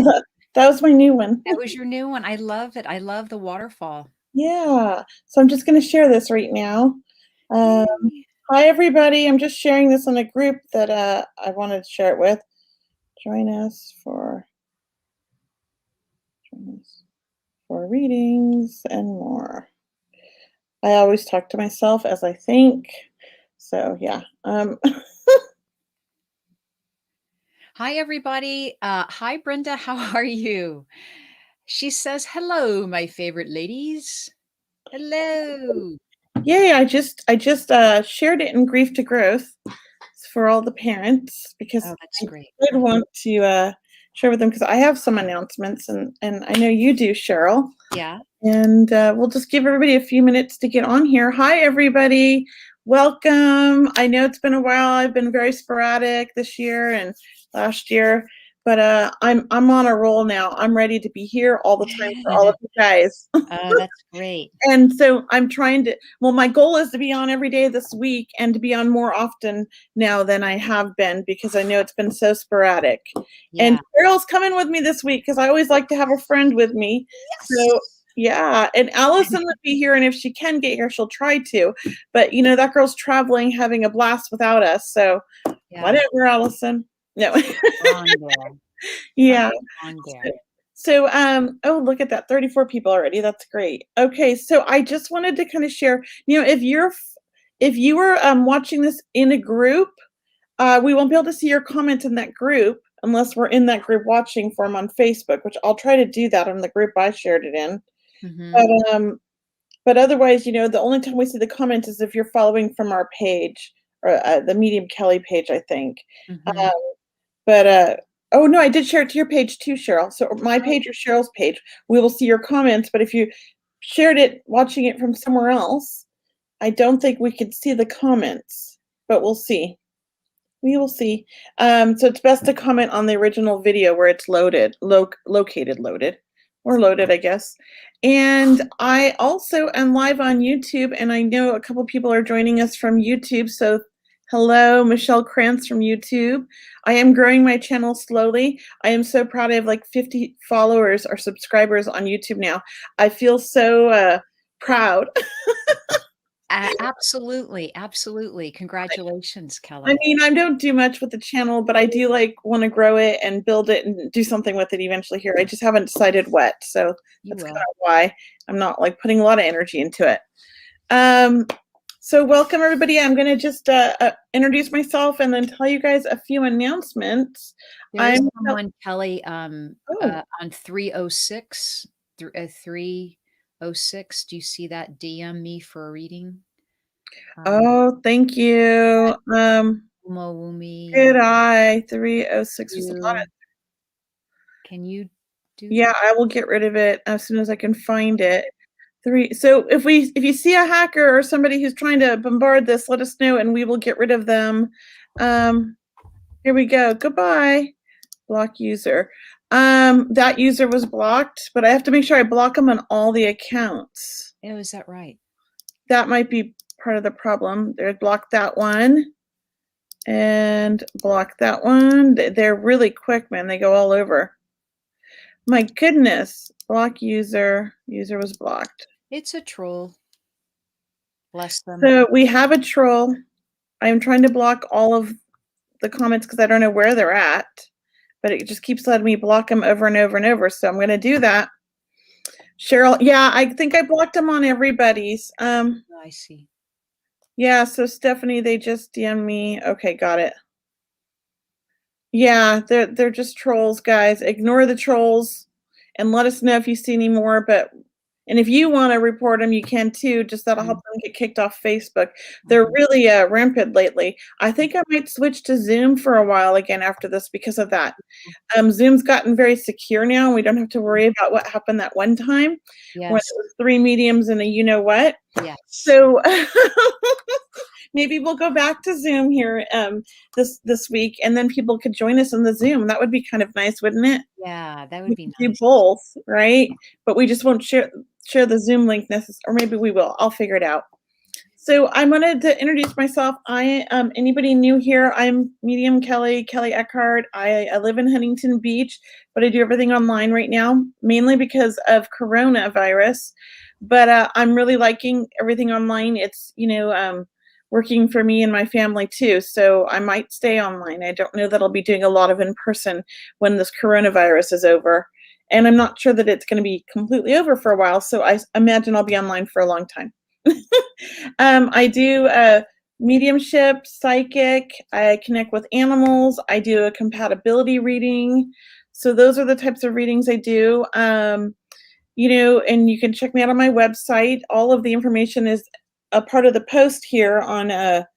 that was my new one. That was your new one. I love it. I love the waterfall. Yeah. So I'm just going to share this right now. Yay. Hi, everybody. I'm just sharing this in a group that I wanted to share it with. Join us for readings and more. I always talk to myself as I think. So, yeah. Hi, everybody. Hi, Brenda. How are you? She says, hello, my favorite ladies. Hello. Yay, I just shared it in Grief to Growth for all the parents because that's I great. did want to share with them because I have some announcements and I know you do, Cheryl. Yeah. And we'll just give everybody a few minutes to get on here. Hi, everybody. Welcome. I know it's been a while. I've been very sporadic this year and last year, but I'm on a roll now. I'm ready to be here all the time for all of you guys. Oh, that's great. And so I'm trying to, my goal is to be on every day this week and to be on more often now than I have been because I know it's been so sporadic. Yeah. And Cheryl's coming with me this week because I always like to have a friend with me. Yes. So yeah, and Alyson would be here, and if she can get here, she'll try to. But that girl's traveling, having a blast without us. So whatever, Alyson. No. Yeah. So, oh, look at that, 34 people already. That's great. Okay, so I just wanted to kind of share, if you were watching this in a group, we won't be able to see your comments in that group unless we're in that group watching for them on Facebook, which I'll try to do that on the group I shared it in. Mm-hmm. But otherwise, the only time we see the comments is if you're following from our page or the Medium Kelley page, I think. Mm-hmm. Oh, no, I did share it to your page too, Cheryl. So my page or Cheryl's page, we will see your comments. But if you shared it, watching it from somewhere else, I don't think we could see the comments, but we'll see. We will see. So it's best to comment on the original video where it's loaded, loaded, I guess. And I also am live on YouTube, and I know a couple people are joining us from YouTube. So hello, Michelle Krantz from YouTube. I am growing my channel slowly. I am so proud. I have like 50 followers or subscribers on YouTube now. I feel so proud. Absolutely. Congratulations, Kelley. I mean, I don't do much with the channel, but I do want to grow it and build it and do something with it eventually here. I just haven't decided what. So that's kind of why I'm not putting a lot of energy into it. So welcome, everybody. I'm going to just introduce myself and then tell you guys a few announcements. There's someone, Kelley, on 306. 306. Do you see that? DM me for a reading. Oh, thank you. Good eye. 306. Can you do that? Yeah, I will get rid of it as soon as I can find it. So if you see a hacker or somebody who's trying to bombard this, let us know and we will get rid of them. Here we go. Goodbye. Block user. That user was blocked, but I have to make sure I block them on all the accounts. Oh, is that right? That might be part of the problem. There's block that one and block that one. They're really quick, man. They go all over. My goodness. Block user. User was blocked. It's a troll. Bless them. So we have a troll. I'm trying to block all of the comments because I don't know where they're at, but it just keeps letting me block them over and over and over. So I'm going to do that. Cheryl, yeah, I think I blocked them on everybody's. I see. Yeah, so Stephanie, they just DM'd me. Okay, got it. Yeah, they're just trolls, guys. Ignore the trolls and let us know if you see any more. And if you want to report them, you can too. Just that'll help them get kicked off Facebook. They're really rampant lately. I think I might switch to Zoom for a while again after this because of that. Zoom's gotten very secure now. We don't have to worry about what happened that one time when it was 3 mediums and a you know what. Yes. So maybe we'll go back to Zoom here this week, and then people could join us in the Zoom. That would be kind of nice, wouldn't it? Yeah, that would be nice. Do both, right? But we just won't share the Zoom link or maybe we will. I'll figure it out. So I wanted to introduce myself. I anybody new here, I'm Medium Kelley Eckhardt. I live in Huntington Beach, but I do everything online right now, mainly because of coronavirus. But I'm really liking everything online. It's, working for me and my family too. So I might stay online. I don't know that I'll be doing a lot of in person when this coronavirus is over. And I'm not sure that it's going to be completely over for a while. So I imagine I'll be online for a long time. I do mediumship, psychic. I connect with animals. I do a compatibility reading. So those are the types of readings I do. And you can check me out on my website. All of the information is a part of the post here on the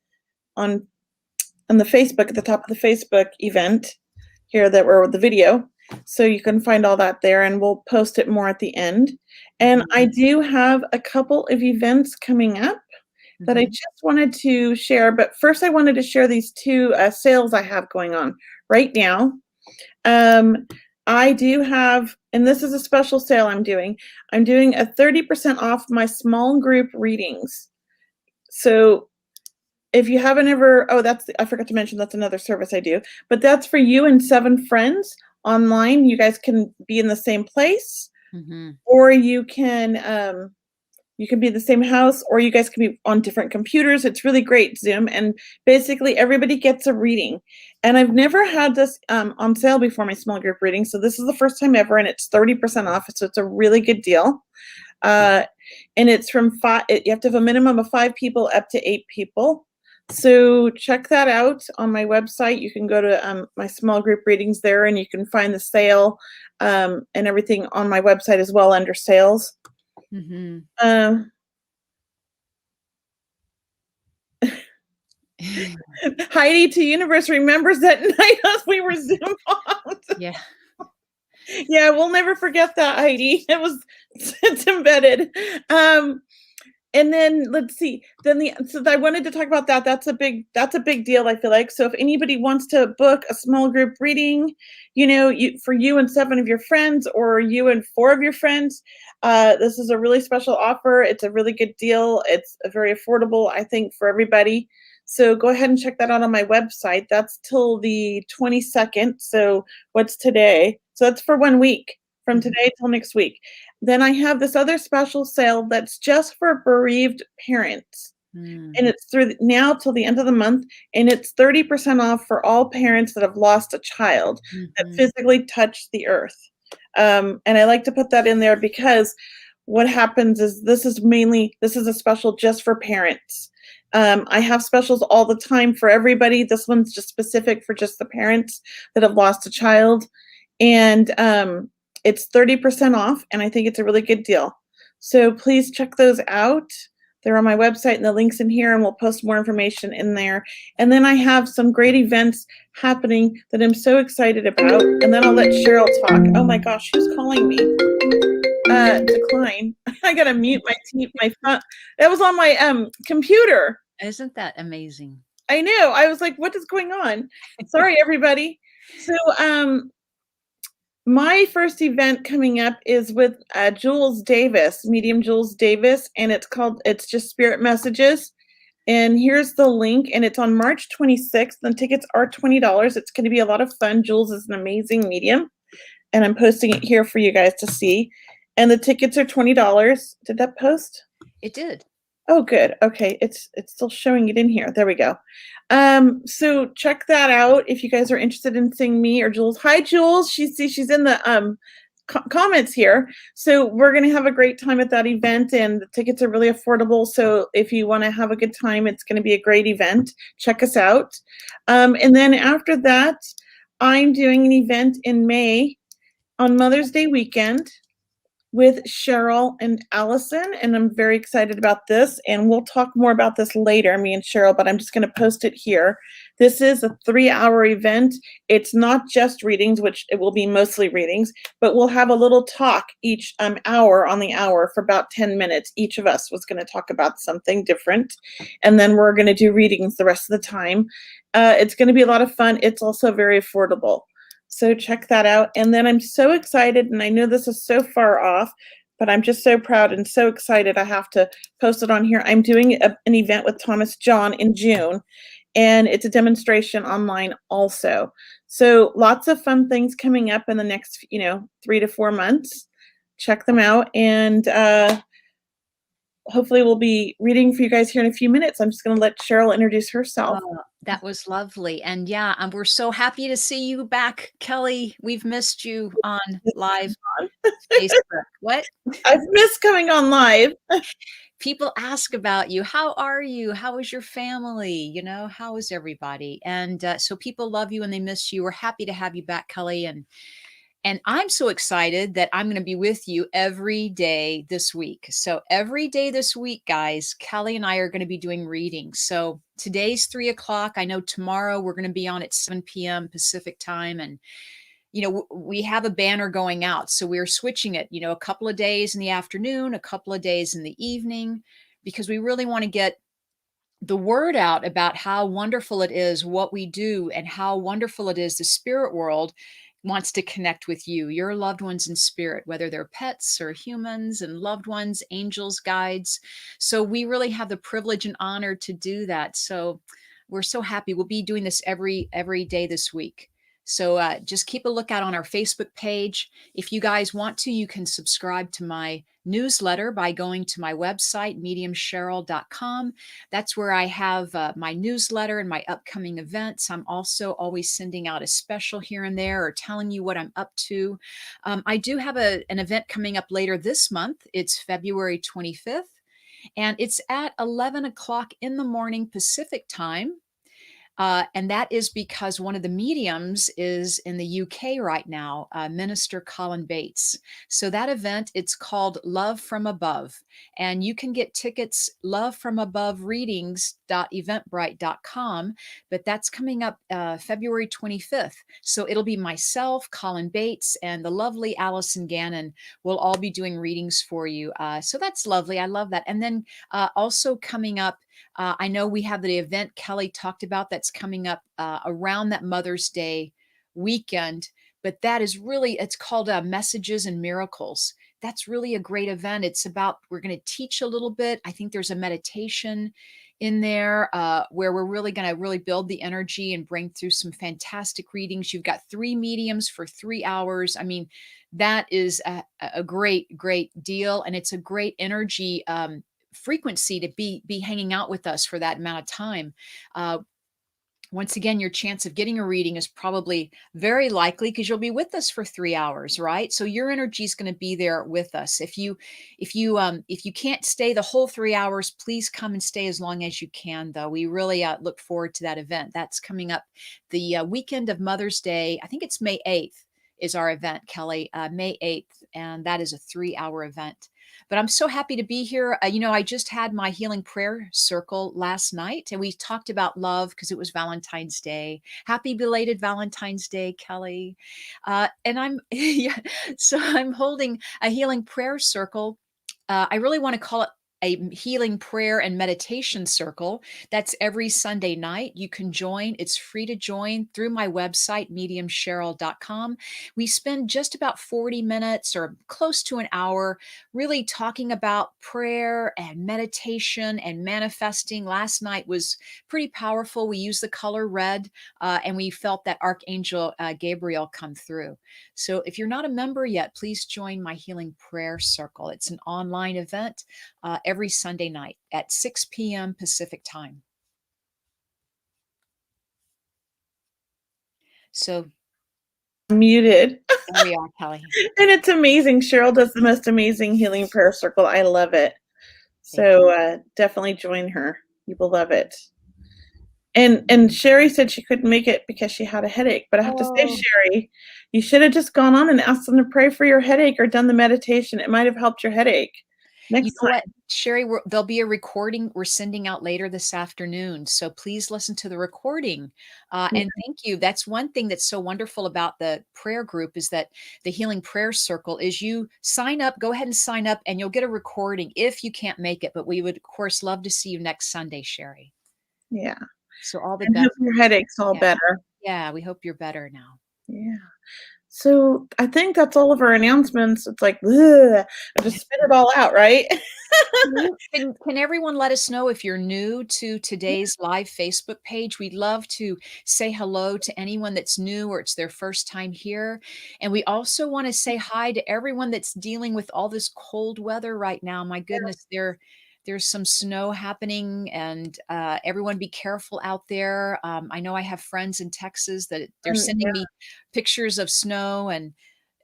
Facebook, at the top of the Facebook event here that we're with the video. So you can find all that there, and we'll post it more at the end. And I do have a couple of events coming up that I just wanted to share. But first, I wanted to share these two sales I have going on right now. I do have, and this is a special sale I'm doing. I'm doing a 30% off my small group readings. So if you haven't ever, I forgot to mention that's another service I do, but that's for you and 7 friends online. You guys can be in the same place, or you can be in the same house, or you guys can be on different computers. It's really great, Zoom, and basically everybody gets a reading. And I've never had this on sale before, my small group reading, so this is the first time ever, and it's 30% off, so it's a really good deal. And it's from 5, you have to have a minimum of 5 people up to 8 people. So check that out on my website. You can go to my small group readings there, and you can find the sale and everything on my website as well under sales. Heidi to Universe remembers that night as we were Zoom on. Yeah. Yeah, we'll never forget that, Heidi. It's embedded. And then let's see. So I wanted to talk about that. That's a big deal, I feel like. So if anybody wants to book a small group reading, for you and 7 of your friends, or you and 4 of your friends, this is a really special offer. It's a really good deal. It's very affordable, I think, for everybody. So go ahead and check that out on my website. That's till the 22nd. So what's today? So that's for 1 week, from today till next week. Then I have this other special sale that's just for bereaved parents. And it's through now till the end of the month, and it's 30% off for all parents that have lost a child that physically touched the earth. And I like to put that in there because what happens is this is a special just for parents. I have specials all the time for everybody. This one's just specific for just the parents that have lost a child. And it's 30% off, and I think it's a really good deal. So please check those out. They're on my website, and the link's in here, and we'll post more information in there. And then I have some great events happening that I'm so excited about. And then I'll let Cheryl talk. Oh my gosh, who's calling me? Decline. I gotta mute my phone. That was on my computer. Isn't that amazing? I know. I was like, what is going on? Sorry, everybody. So my first event coming up is with Jules Davis, Medium Jules Davis, and it's just Spirit Messages. And here's the link, and it's on March 26th. The tickets are $20. It's going to be a lot of fun. Jules is an amazing medium, and I'm posting it here for you guys to see. And the tickets are $20. Did that post? It did. Oh, good. Okay, it's still showing it in here. There we go. So check that out if you guys are interested in seeing me or Jules. Hi, Jules. She's in the comments here. So we're gonna have a great time at that event, and the tickets are really affordable. So if you want to have a good time, it's going to be a great event. Check us out. And then after that, I'm doing an event in May on Mother's Day weekend with Cheryl and Alyson, and I'm very excited about this, and we'll talk more about this later, me and Cheryl, but I'm just going to post it here. This is a 3-hour event. It's not just readings, which it will be mostly readings, but we'll have a little talk each hour on the hour for about 10 minutes. Each of us was going to talk about something different, and then we're going to do readings the rest of the time. It's going to be a lot of fun. It's also very affordable. So check that out. And then I'm so excited, and I know this is so far off, but I'm just so proud and so excited. I have to post it on here. I'm doing an event with Thomas John in June, and it's a demonstration online also. So lots of fun things coming up in the next, 3 to 4 months. Check them out, and hopefully we'll be reading for you guys here in a few minutes. I'm just going to let Cheryl introduce herself. Oh, that was lovely. And yeah, we're so happy to see you back, Kelley. We've missed you on live Facebook. What? I've missed coming on live. People ask about you. How are you? How is your family? How is everybody? And so people love you and they miss you. We're happy to have you back, Kelley. And I'm so excited that I'm going to be with you every day this week. So every day this week, guys, Kelley and I are going to be doing readings. So today's 3 o'clock. I know tomorrow we're going to be on at 7 p.m. Pacific time. And we have a banner going out. So we're switching it, a couple of days in the afternoon, a couple of days in the evening, because we really want to get the word out about how wonderful it is what we do and how wonderful it is the spirit world wants to connect with you, your loved ones in spirit, whether they're pets or humans and loved ones, angels, guides. So we really have the privilege and honor to do that. So we're so happy. We'll be doing this every day this week. So just keep a lookout on our Facebook page. If you guys want to, you can subscribe to my newsletter by going to my website, mediumcheryl.com. That's where I have my newsletter and my upcoming events. I'm also always sending out a special here and there or telling you what I'm up to. I do have an event coming up later this month. It's February 25th, and it's at 11 o'clock in the morning Pacific time. And that is because one of the mediums is in the UK right now, Minister Colin Bates. So that event, it's called Love from Above. And you can get tickets, lovefromabovereadings.eventbrite.com. But that's coming up February 25th. So it'll be myself, Colin Bates, and the lovely Alyson Gannon will all be doing readings for you. So that's lovely. I love that. And then also coming up, I know we have the event Kelley talked about that's coming up around that Mother's Day weekend, but that is really, it's called Messages and Miracles. That's really a great event. It's about, we're going to teach a little bit. I think there's a meditation in there where we're really going to really build the energy and bring through some fantastic readings. You've got 3 mediums for 3 hours. I mean, that is a great, great deal. And it's a great energy frequency to be hanging out with us for that amount of time. Once again, your chance of getting a reading is probably very likely because you'll be with us for 3 hours, right? So your energy is going to be there with us. If you can't stay the whole 3 hours, please come and stay as long as you can, though. We really look forward to that event. That's coming up the weekend of Mother's Day. I think it's May 8th is our event, Kelley, May 8th, and that is a 3-hour event. But I'm so happy to be here. I just had my healing prayer circle last night, and we talked about love because it was Valentine's Day. Happy belated Valentine's Day, Kelley. And I'm yeah, so I'm holding a healing prayer circle. I really want to call it a healing prayer and meditation circle. That's every Sunday night. You can join. It's free to join through my website, mediumcheryl.com. We spend just about 40 minutes or close to an hour really talking about prayer and meditation and manifesting. Last night was pretty powerful. We used the color red and we felt that Archangel Gabriel come through. So if you're not a member yet, please join my healing prayer circle. It's an online event every Sunday night at 6 p.m. Pacific time. So Muted. there we are, Kelley. And it's amazing. Cheryl does the most amazing healing prayer circle. I love it. So definitely join her. You will love it. And Sherry said she couldn't make it because she had a headache. But I have to say, Sherry, you should have just gone on and asked them to pray for your headache or done the meditation. It might have helped your headache. Next time. What, Sherry, there'll be a recording we're sending out later this afternoon. So please listen to the recording. And thank you. That's one thing that's so wonderful about the prayer group is that the Healing Prayer Circle is you sign up, go ahead and sign up, and you'll get a recording if you can't make it. But we would, of course, love to see you next Sunday, Sherry. Yeah. So all the and best. hope your headache's all better. Yeah, we hope you're better now. Yeah. So I think that's all of our announcements. It's like, ugh, I just spit it all out, right? Can everyone let us know if you're new to today's live Facebook page? We'd love to say hello to anyone that's new or it's their first time here. And we also want to say hi to everyone that's dealing with all this cold weather right now. My goodness, there's some snow happening, and everyone be careful out there. I know I have friends in Texas that they're Yeah. sending me pictures of snow, and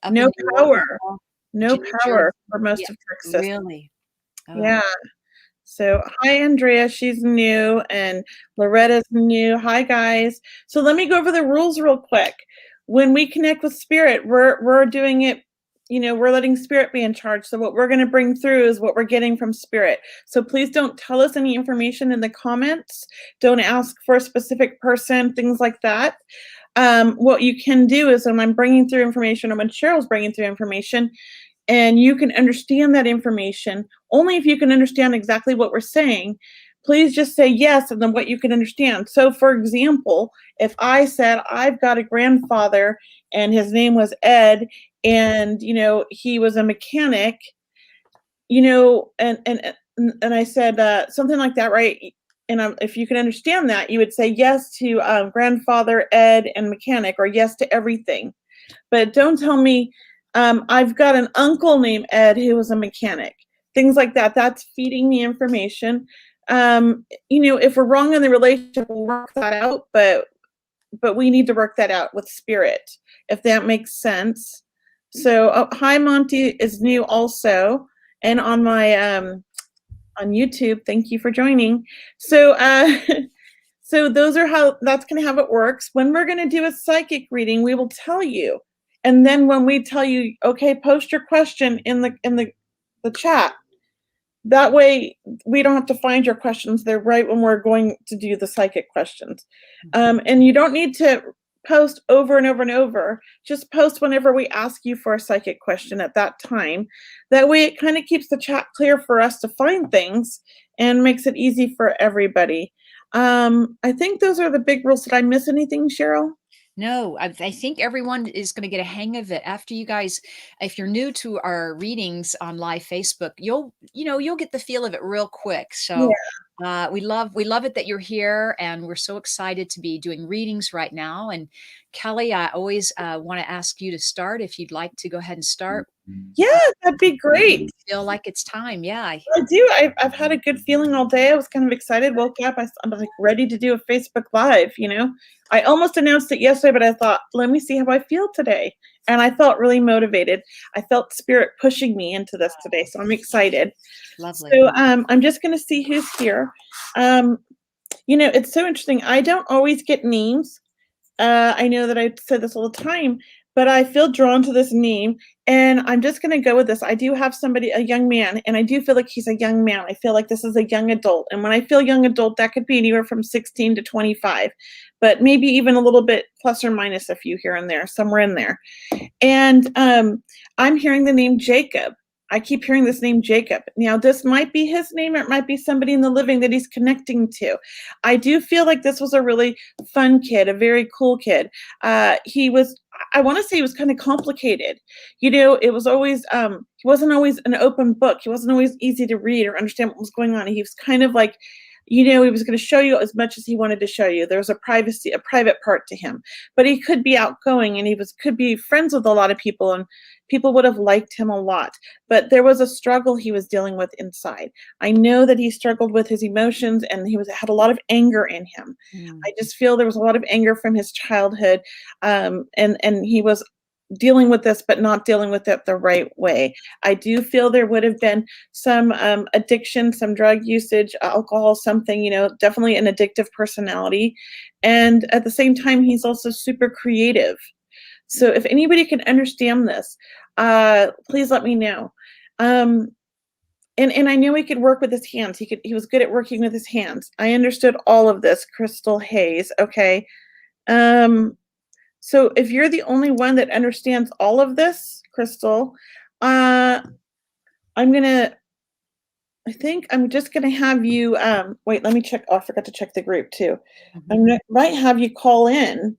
up No in New York, power. No New power Jersey. for most Yeah, of Texas. really. Oh. Yeah. So, hi, Andrea. She's new, and Loretta's new. Hi, guys. So, let me go over the rules real quick. When we connect with Spirit, we're doing it. We're letting Spirit be in charge. So, what we're going to bring through is what we're getting from Spirit. So, please don't tell us any information in the comments. Don't ask for a specific person, things like that. What you can do is when I'm bringing through information, or when Cheryl's bringing through information, and you can understand that information only if you can understand exactly what we're saying, please just say yes and then what you can understand. So for example, if I said I've got a grandfather and his name was Ed, and he was a mechanic, and I said something like that, right? And if you can understand that, you would say yes to grandfather Ed and mechanic, or yes to everything. But don't tell me, I've got an uncle named Ed who was a mechanic. Things like that. That's feeding me information. If we're wrong in the relationship, we'll work that out. But we need to work that out with Spirit, if that makes sense. So, hi, Monty is new also, and on my on YouTube. Thank you for joining. So, so those are that's going to how it works. When we're going to do a psychic reading, we will tell you. And then when we tell you, okay, post your question in the chat. That way we don't have to find your questions. They're right when we're going to do the psychic questions. And you don't need to post over and over and over. Just post whenever we ask you for a psychic question at that time. That way it kind of keeps the chat clear for us to find things and makes it easy for everybody. I think those are the big rules. Did I miss anything, Cheryl? No, I think everyone is going to get a hang of it after you guys. If you're new to our readings on live Facebook, you'll get the feel of it real quick. Yeah. So we love it that you're here, and we're so excited to be doing readings right now. And Kelley, I always want to ask you to start if you'd like to go ahead and start. Yeah, that'd be great. Feel like it's time. Yeah. I do. I've had a good feeling all day. I was kind of excited. Woke up. I'm like ready to do a Facebook Live. I almost announced it yesterday, but I thought, let me see how I feel today. And I felt really motivated. I felt Spirit pushing me into this today, so I'm excited. Lovely. So I'm just going to see who's here. It's so interesting. I don't always get names. I know that I say this all the time, but I feel drawn to this name, and I'm just going to go with this. I do have a young man, and I do feel like he's a young man. I feel like this is a young adult, and when I feel young adult, that could be anywhere from 16 to 25, but maybe even a little bit plus or minus a few here and there, somewhere in there. And I'm hearing the name Jacob. I keep hearing this name Jacob. Now, this might be his name, or it might be somebody in the living that he's connecting to. I do feel like this was a really fun kid, a very cool kid. I want to say he was kind of complicated. It was always, he wasn't always an open book. He wasn't always easy to read or understand what was going on. He was kind of like, he was going to show you as much as he wanted to show you. There was a private part to him, but he could be outgoing, and could be friends with a lot of people, and people would have liked him a lot. But there was a struggle he was dealing with inside. I know that he struggled with his emotions, and had a lot of anger in him. I just feel there was a lot of anger from his childhood, and he was dealing with this, but not dealing with it the right way. I do feel there would have been some addiction, some drug usage, alcohol, something, definitely an addictive personality. And at the same time, he's also super creative. So if anybody can understand this, please let me know. And I know he could work with his hands. He was good at working with his hands. I understood all of this, Crystal Hayes. Okay. So if you're the only one that understands all of this, Crystal, I think I'm just gonna have you, wait, let me check. Oh, I forgot to check the group too. Mhm. Might have you call in,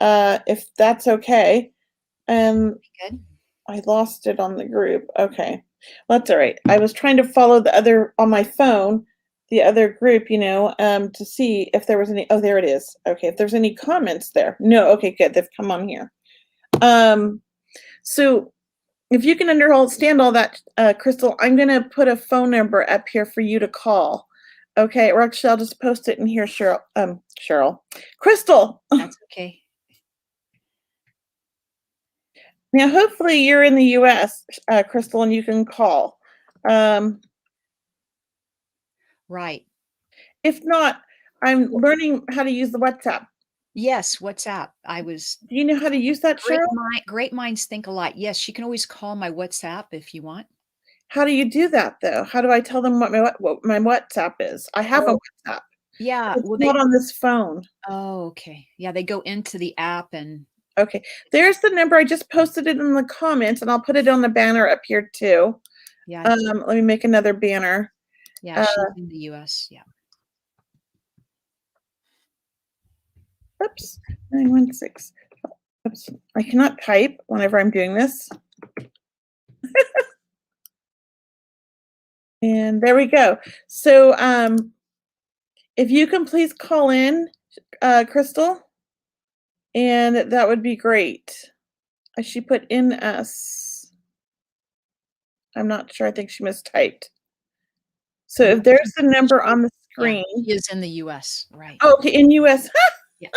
if that's okay. Good. I lost it on the group. Okay. Well, that's all right. I was trying to follow the other on my phone, the other group, to see if there was any. Oh, there it is. Okay. If there's any comments there. No. Okay, good. They've come on here. So if you can understand all that, Crystal, I'm going to put a phone number up here for you to call. Okay. Or actually, I'll just post it in here, Cheryl. Crystal. That's okay. Now, hopefully you're in the U.S., Crystal, and you can call. Right. If not, I'm learning how to use the WhatsApp. Yes, WhatsApp. Do you know how to use that, Cheryl? Great minds think alike. Yes, you can always call my WhatsApp if you want. How do you do that, though? How do I tell them what my WhatsApp is? I have a WhatsApp. Yeah. It's not on this phone. Oh, okay. Yeah, they go into the app and. Okay. There's the number. I just posted it in the comments, and I'll put it on the banner up here, too. Yeah. Let me make another banner. Yeah, she's in the U.S. Yeah. Oops. 916. Oops. I cannot type whenever I'm doing this. And there we go. So if you can please call in, Crystal, and that would be great. She put in us. I'm not sure. I think she mistyped. So if there's the number on the screen. Yeah, she is in the U.S. Right. Oh, okay, in U.S. Yeah.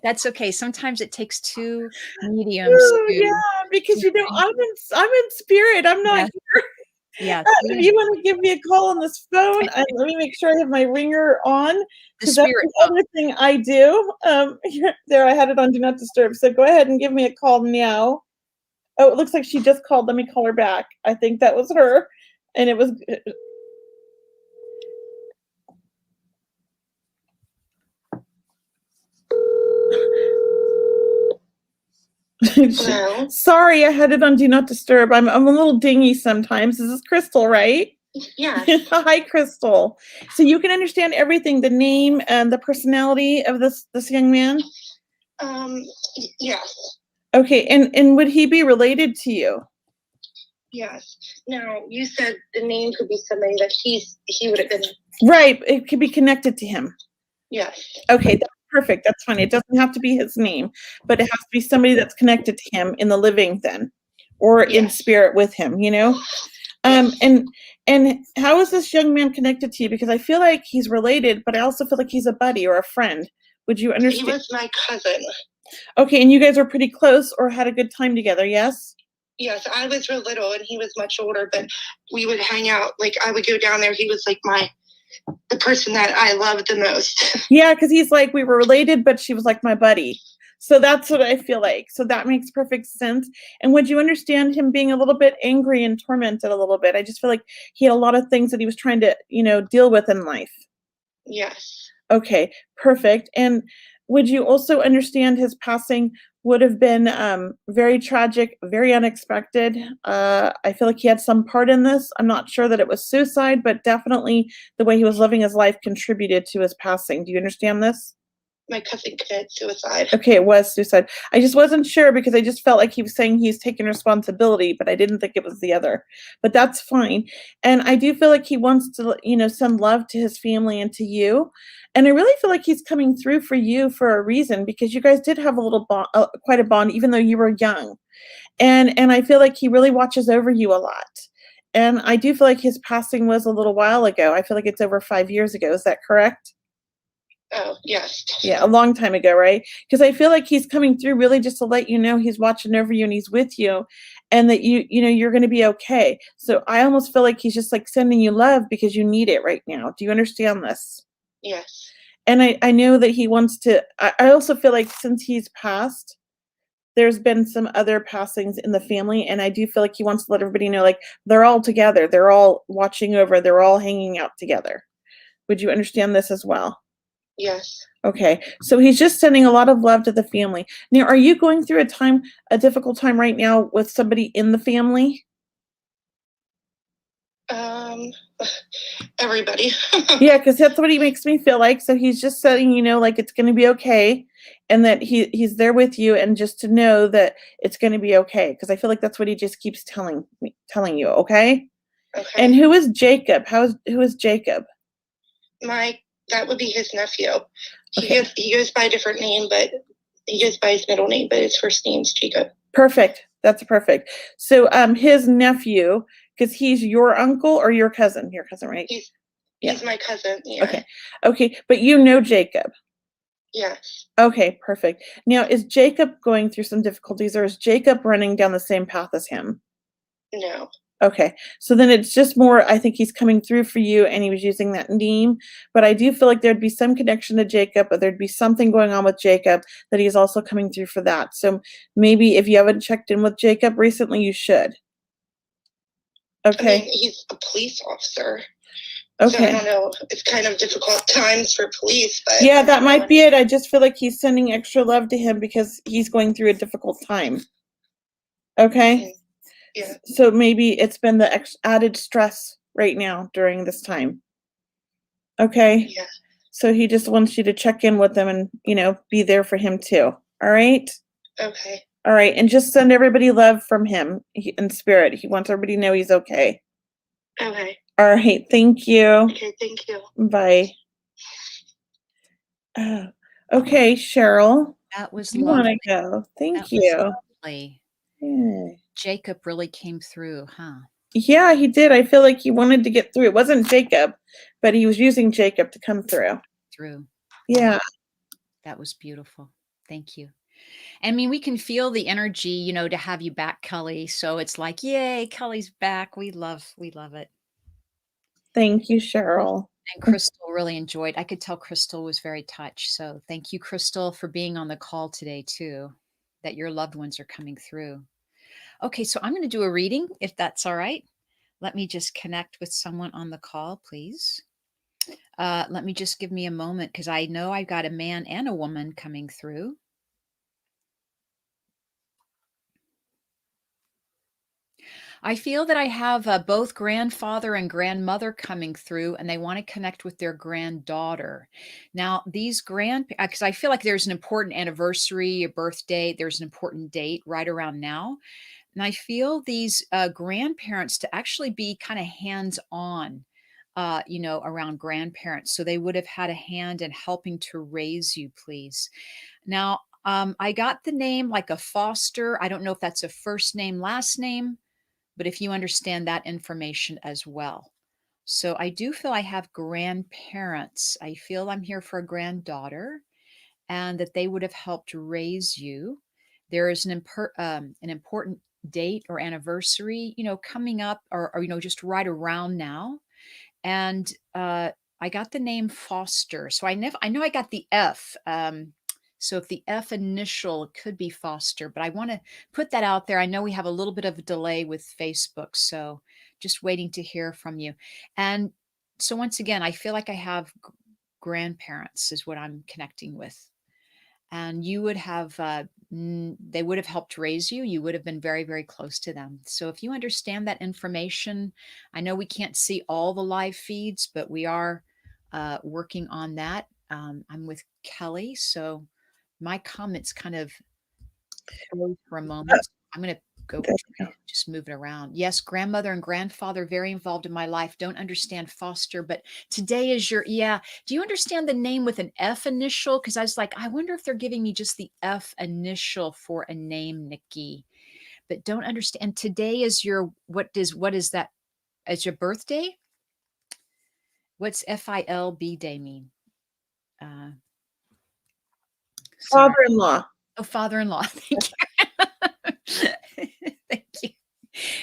That's okay. Sometimes it takes two mediums. Oh, yeah, because I'm in spirit. I'm not here. Yeah. If you want to give me a call on this phone, let me make sure I have my ringer on. Because that's the other thing I do. There, I had it on Do Not Disturb. So go ahead and give me a call now. Oh, it looks like she just called. Let me call her back. I think that was her. And it was. Hello? Sorry, I had it on Do Not Disturb. I'm a little dingy sometimes. This is Crystal, right? Yeah. Hi, Crystal. So you can understand everything, the name and the personality of this young man? Yes. Okay, and would he be related to you? Yes. Now, you said the name could be somebody that he would have been. Right, it could be connected to him. Yes. Okay, that's perfect. That's fine. It doesn't have to be his name, but it has to be somebody that's connected to him in the living then, or in spirit with him, And how is this young man connected to you? Because I feel like he's related, but I also feel like he's a buddy or a friend. Would you understand? He was my cousin. Okay, and you guys were pretty close or had a good time together, yes? Yes, I was real little and he was much older, but we would hang out. Like, I would go down there. He was like the person that I loved the most. Yeah, because he's like, we were related, but she was like my buddy. So that's what I feel like. So that makes perfect sense. And would you understand him being a little bit angry and tormented a little bit? I just feel like he had a lot of things that he was trying to, deal with in life. Yes. Okay, perfect. And would you also understand his passing would have been very tragic, very unexpected? I feel like he had some part in this. I'm not sure that it was suicide, but definitely the way he was living his life contributed to his passing. Do you understand this? My cousin committed suicide. Okay, it was suicide. I just wasn't sure because I just felt like he was saying he's taking responsibility, but I didn't think it was the other. But that's fine. And I do feel like he wants to, send love to his family and to you. And I really feel like he's coming through for you for a reason because you guys did have a little bond, quite a bond, even though you were young. And I feel like he really watches over you a lot. And I do feel like his passing was a little while ago. I feel like it's over 5 years ago. Is that correct? Oh, yes. Yeah, a long time ago, right? Because I feel like he's coming through really just to let you know he's watching over you and he's with you and that you're going to be okay. So I almost feel like he's just like sending you love because you need it right now. Do you understand this? Yes. And I know that he wants to, I also feel like since he's passed, there's been some other passings in the family. And I do feel like he wants to let everybody know, like, they're all together. They're all watching over. They're all hanging out together. Would you understand this as well? Yes. Okay, so he's just sending a lot of love to the family. Now, are you going through a difficult time right now with somebody in the family? Everybody. Yeah, because that's what he makes me feel like. So he's just saying, like it's going to be okay. and that he's there with you, and just to know that it's going to be okay, because I feel like that's what he just keeps telling you. Okay. Okay. And who is Jacob? Who is Jacob? That would be his nephew. Okay. He goes by a different name, but he goes by his middle name, but his first name's Jacob. Perfect. That's perfect. So his nephew, because he's your uncle or your cousin? Your cousin, right? He's my cousin. Yeah. Okay. But you know Jacob. Yes. Okay, perfect. Now, is Jacob going through some difficulties, or is Jacob running down the same path as him? No. Okay, so then it's just more, I think he's coming through for you, and he was using that name, but I do feel like there'd be some connection to Jacob, or there'd be something going on with Jacob that he's also coming through for that. So maybe if you haven't checked in with Jacob recently, you should. Okay. I mean, he's a police officer. Okay. So I don't know. It's kind of difficult times for police, but yeah, that might be it. I just feel like he's sending extra love to him because he's going through a difficult time. Okay. Yeah. So maybe it's been the added stress right now during this time. Okay. Yeah. So he just wants you to check in with him and, be there for him too. All right. Okay. All right. And just send everybody love from him in spirit. He wants everybody to know he's okay. Okay. All right. Thank you. Okay. Thank you. Bye. Okay, Cheryl. That was You lovely. want to go? Thank That was you. lovely. Yeah. Jacob really came through, huh? Yeah, he did. I feel like he wanted to get through. It wasn't Jacob, but he was using Jacob to come through. Yeah. That was beautiful. Thank you. I mean, we can feel the energy, to have you back, Kelley. So it's like, yay, Kelley's back. We love it. Thank you, Cheryl. And Crystal really enjoyed. I could tell Crystal was very touched. So thank you, Crystal, for being on the call today too, that your loved ones are coming through. Okay, so I'm going to do a reading if that's all right. Let me just connect with someone on the call, please. Let me just give me a moment because I know I've got a man and a woman coming through. I feel that I have both grandfather and grandmother coming through, and they want to connect with their granddaughter. Now, these because I feel like there's an important anniversary, a birthday, there's an important date right around now. And I feel these grandparents to actually be kind of hands-on, around grandparents. So they would have had a hand in helping to raise you, please. Now, I got the name like a foster. I don't know if that's a first name, last name, but if you understand that information as well. So I do feel I have grandparents. I feel I'm here for a granddaughter and that they would have helped raise you. There is an important date or anniversary, coming up or just right around now. And I got the name Foster. So I know I got the F. So if the F initial could be Foster, but I want to put that out there. I know we have a little bit of a delay with Facebook, so just waiting to hear from you. And so once again, I feel like I have grandparents is what I'm connecting with. And you would have, they would have helped raise you. You would have been very, very close to them. So if you understand that information, I know we can't see all the live feeds, but we are working on that. I'm with Kelley, so my comments kind of froze for a moment. I'm going to go just move it around. Yes, grandmother and grandfather very involved in my life. Don't understand foster, but today is do you understand the name with an F initial? Because I was like, I wonder if they're giving me just the F initial for a name, Nikki, but don't understand. Today is what is that? Is your birthday? What's FILB day mean? Father-in-law. Oh, father-in-law. Thank you. Thank you.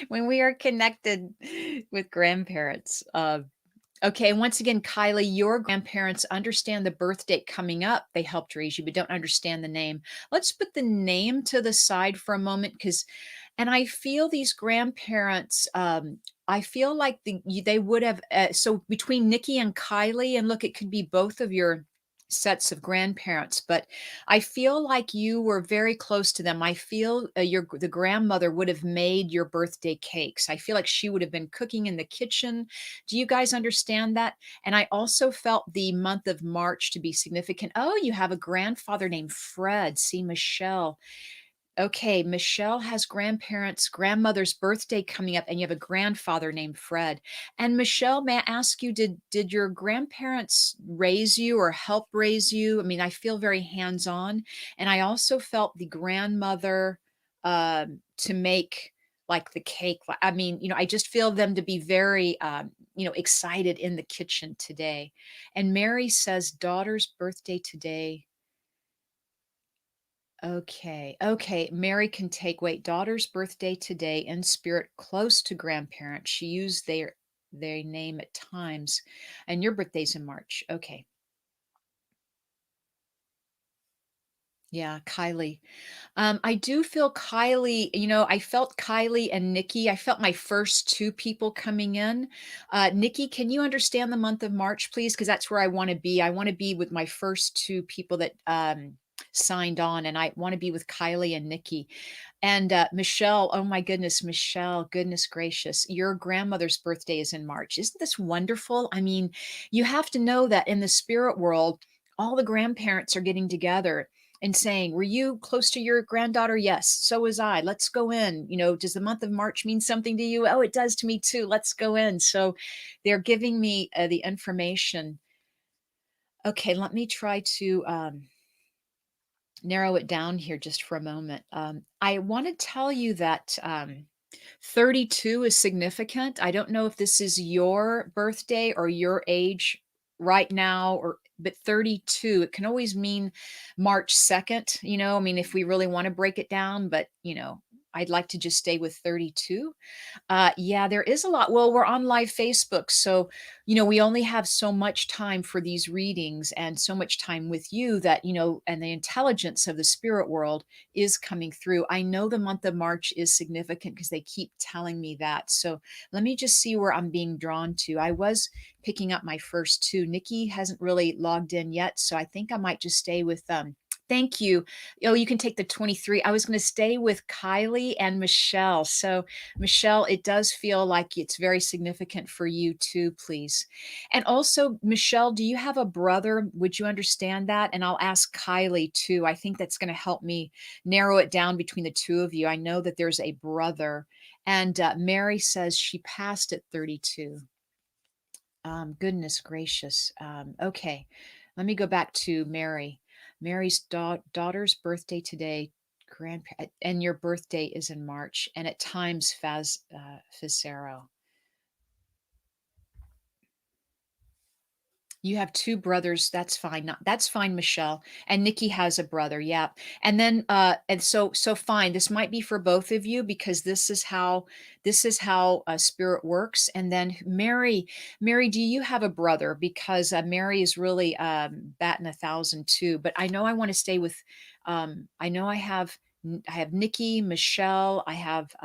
When we are connected with grandparents. Okay, and once again, Kylie, your grandparents understand the birth date coming up. They helped raise you, but don't understand the name. Let's put the name to the side for a moment and I feel these grandparents, I feel like they would have, so between Nikki and Kylie, and look, it could be both of your sets of grandparents, but I feel like you were very close to them. I feel the grandmother would have made your birthday cakes. I feel like she would have been cooking in the kitchen. Do you guys understand that? And I also felt the month of March to be significant. Oh, you have a grandfather named Fred. See, Michelle. Okay, Michelle has grandmother's birthday coming up, and you have a grandfather named Fred. And Michelle, may I ask you, did your grandparents raise you or help raise you? I mean, I feel very hands-on, and I also felt the grandmother to make like the cake. I mean, I just feel them to be very excited in the kitchen today. And Mary says, daughter's birthday today. Okay. Okay. Mary can take, wait, daughter's birthday today in spirit close to grandparents. She used their name at times. And your birthday's in March. Okay. Yeah, Kylie. I do feel Kylie, I felt Kylie and Nikki. I felt my first two people coming in. Nikki, can you understand the month of March, please? Because that's where I want to be. I want to be with my first two people that signed on, and I want to be with Kylie and Nikki. And Michelle, oh my goodness, Michelle, goodness gracious, your grandmother's birthday is in March. Isn't this wonderful? I mean, you have to know that in the spirit world, all the grandparents are getting together and saying, were you close to your granddaughter? Yes, so was I. Let's go in. Does the month of March mean something to you? Oh, it does to me too. Let's go in. So they're giving me the information. Okay, let me try to narrow it down here just for a moment. I want to tell you that 32 is significant. I don't know if this is your birthday or your age right now, but 32, it can always mean March 2nd, I mean, if we really want to break it down, but I'd like to just stay with 32. Yeah, there is a lot. Well, we're on live Facebook, so we only have so much time for these readings and so much time with you that and the intelligence of the spirit world is coming through. I know the month of March is significant because they keep telling me that. So let me just see where I'm being drawn to. I was picking up my first two. Nikki hasn't really logged in yet, so I think I might just stay with Thank you. Oh, you can take the 23. I was going to stay with Kylie and Michelle. So, Michelle, it does feel like it's very significant for you too, please. And also, Michelle, do you have a brother? Would you understand that? And I'll ask Kylie too. I think that's going to help me narrow it down between the two of you. I know that there's a brother. And Mary says she passed at 32. Goodness gracious. Okay, let me go back to Mary. Mary's daughter's birthday today, and your birthday is in March, and at times Fazero. You have two brothers. That's fine. That's fine, Michelle. And Nikki has a brother. Yeah. And then and so fine. This might be for both of you because this is how spirit works. And then Mary, do you have a brother? Because Mary is really batting 1,000 too. But I know I want to stay with. I know I have Nikki, Michelle. I have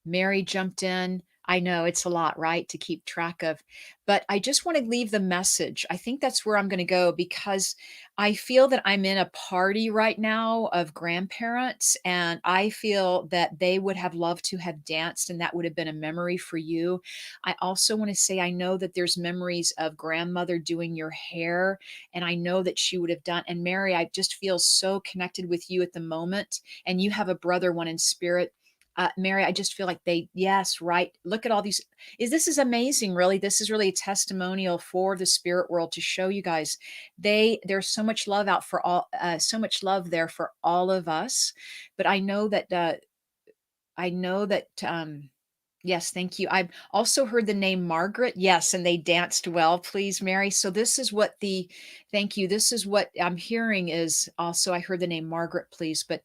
Mary jumped in. I know it's a lot, right, to keep track of. But I just want to leave the message. I think that's where I'm going to go because I feel that I'm in a party right now of grandparents, and I feel that they would have loved to have danced, and that would have been a memory for you. I also want to say I know that there's memories of grandmother doing your hair, and I know that she would have done. And Mary, I just feel so connected with you at the moment, and you have a brother, one in spirit. Mary, I just feel like yes, right. Look at all these. This is amazing, really. This is really a testimonial for the spirit world to show you guys. There's so much love out for all, so much love there for all of us. But I know that, yes, thank you. I've also heard the name Margaret. Yes, and they danced well, please, Mary. So thank you. This is what I'm hearing is also, I heard the name Margaret, please. But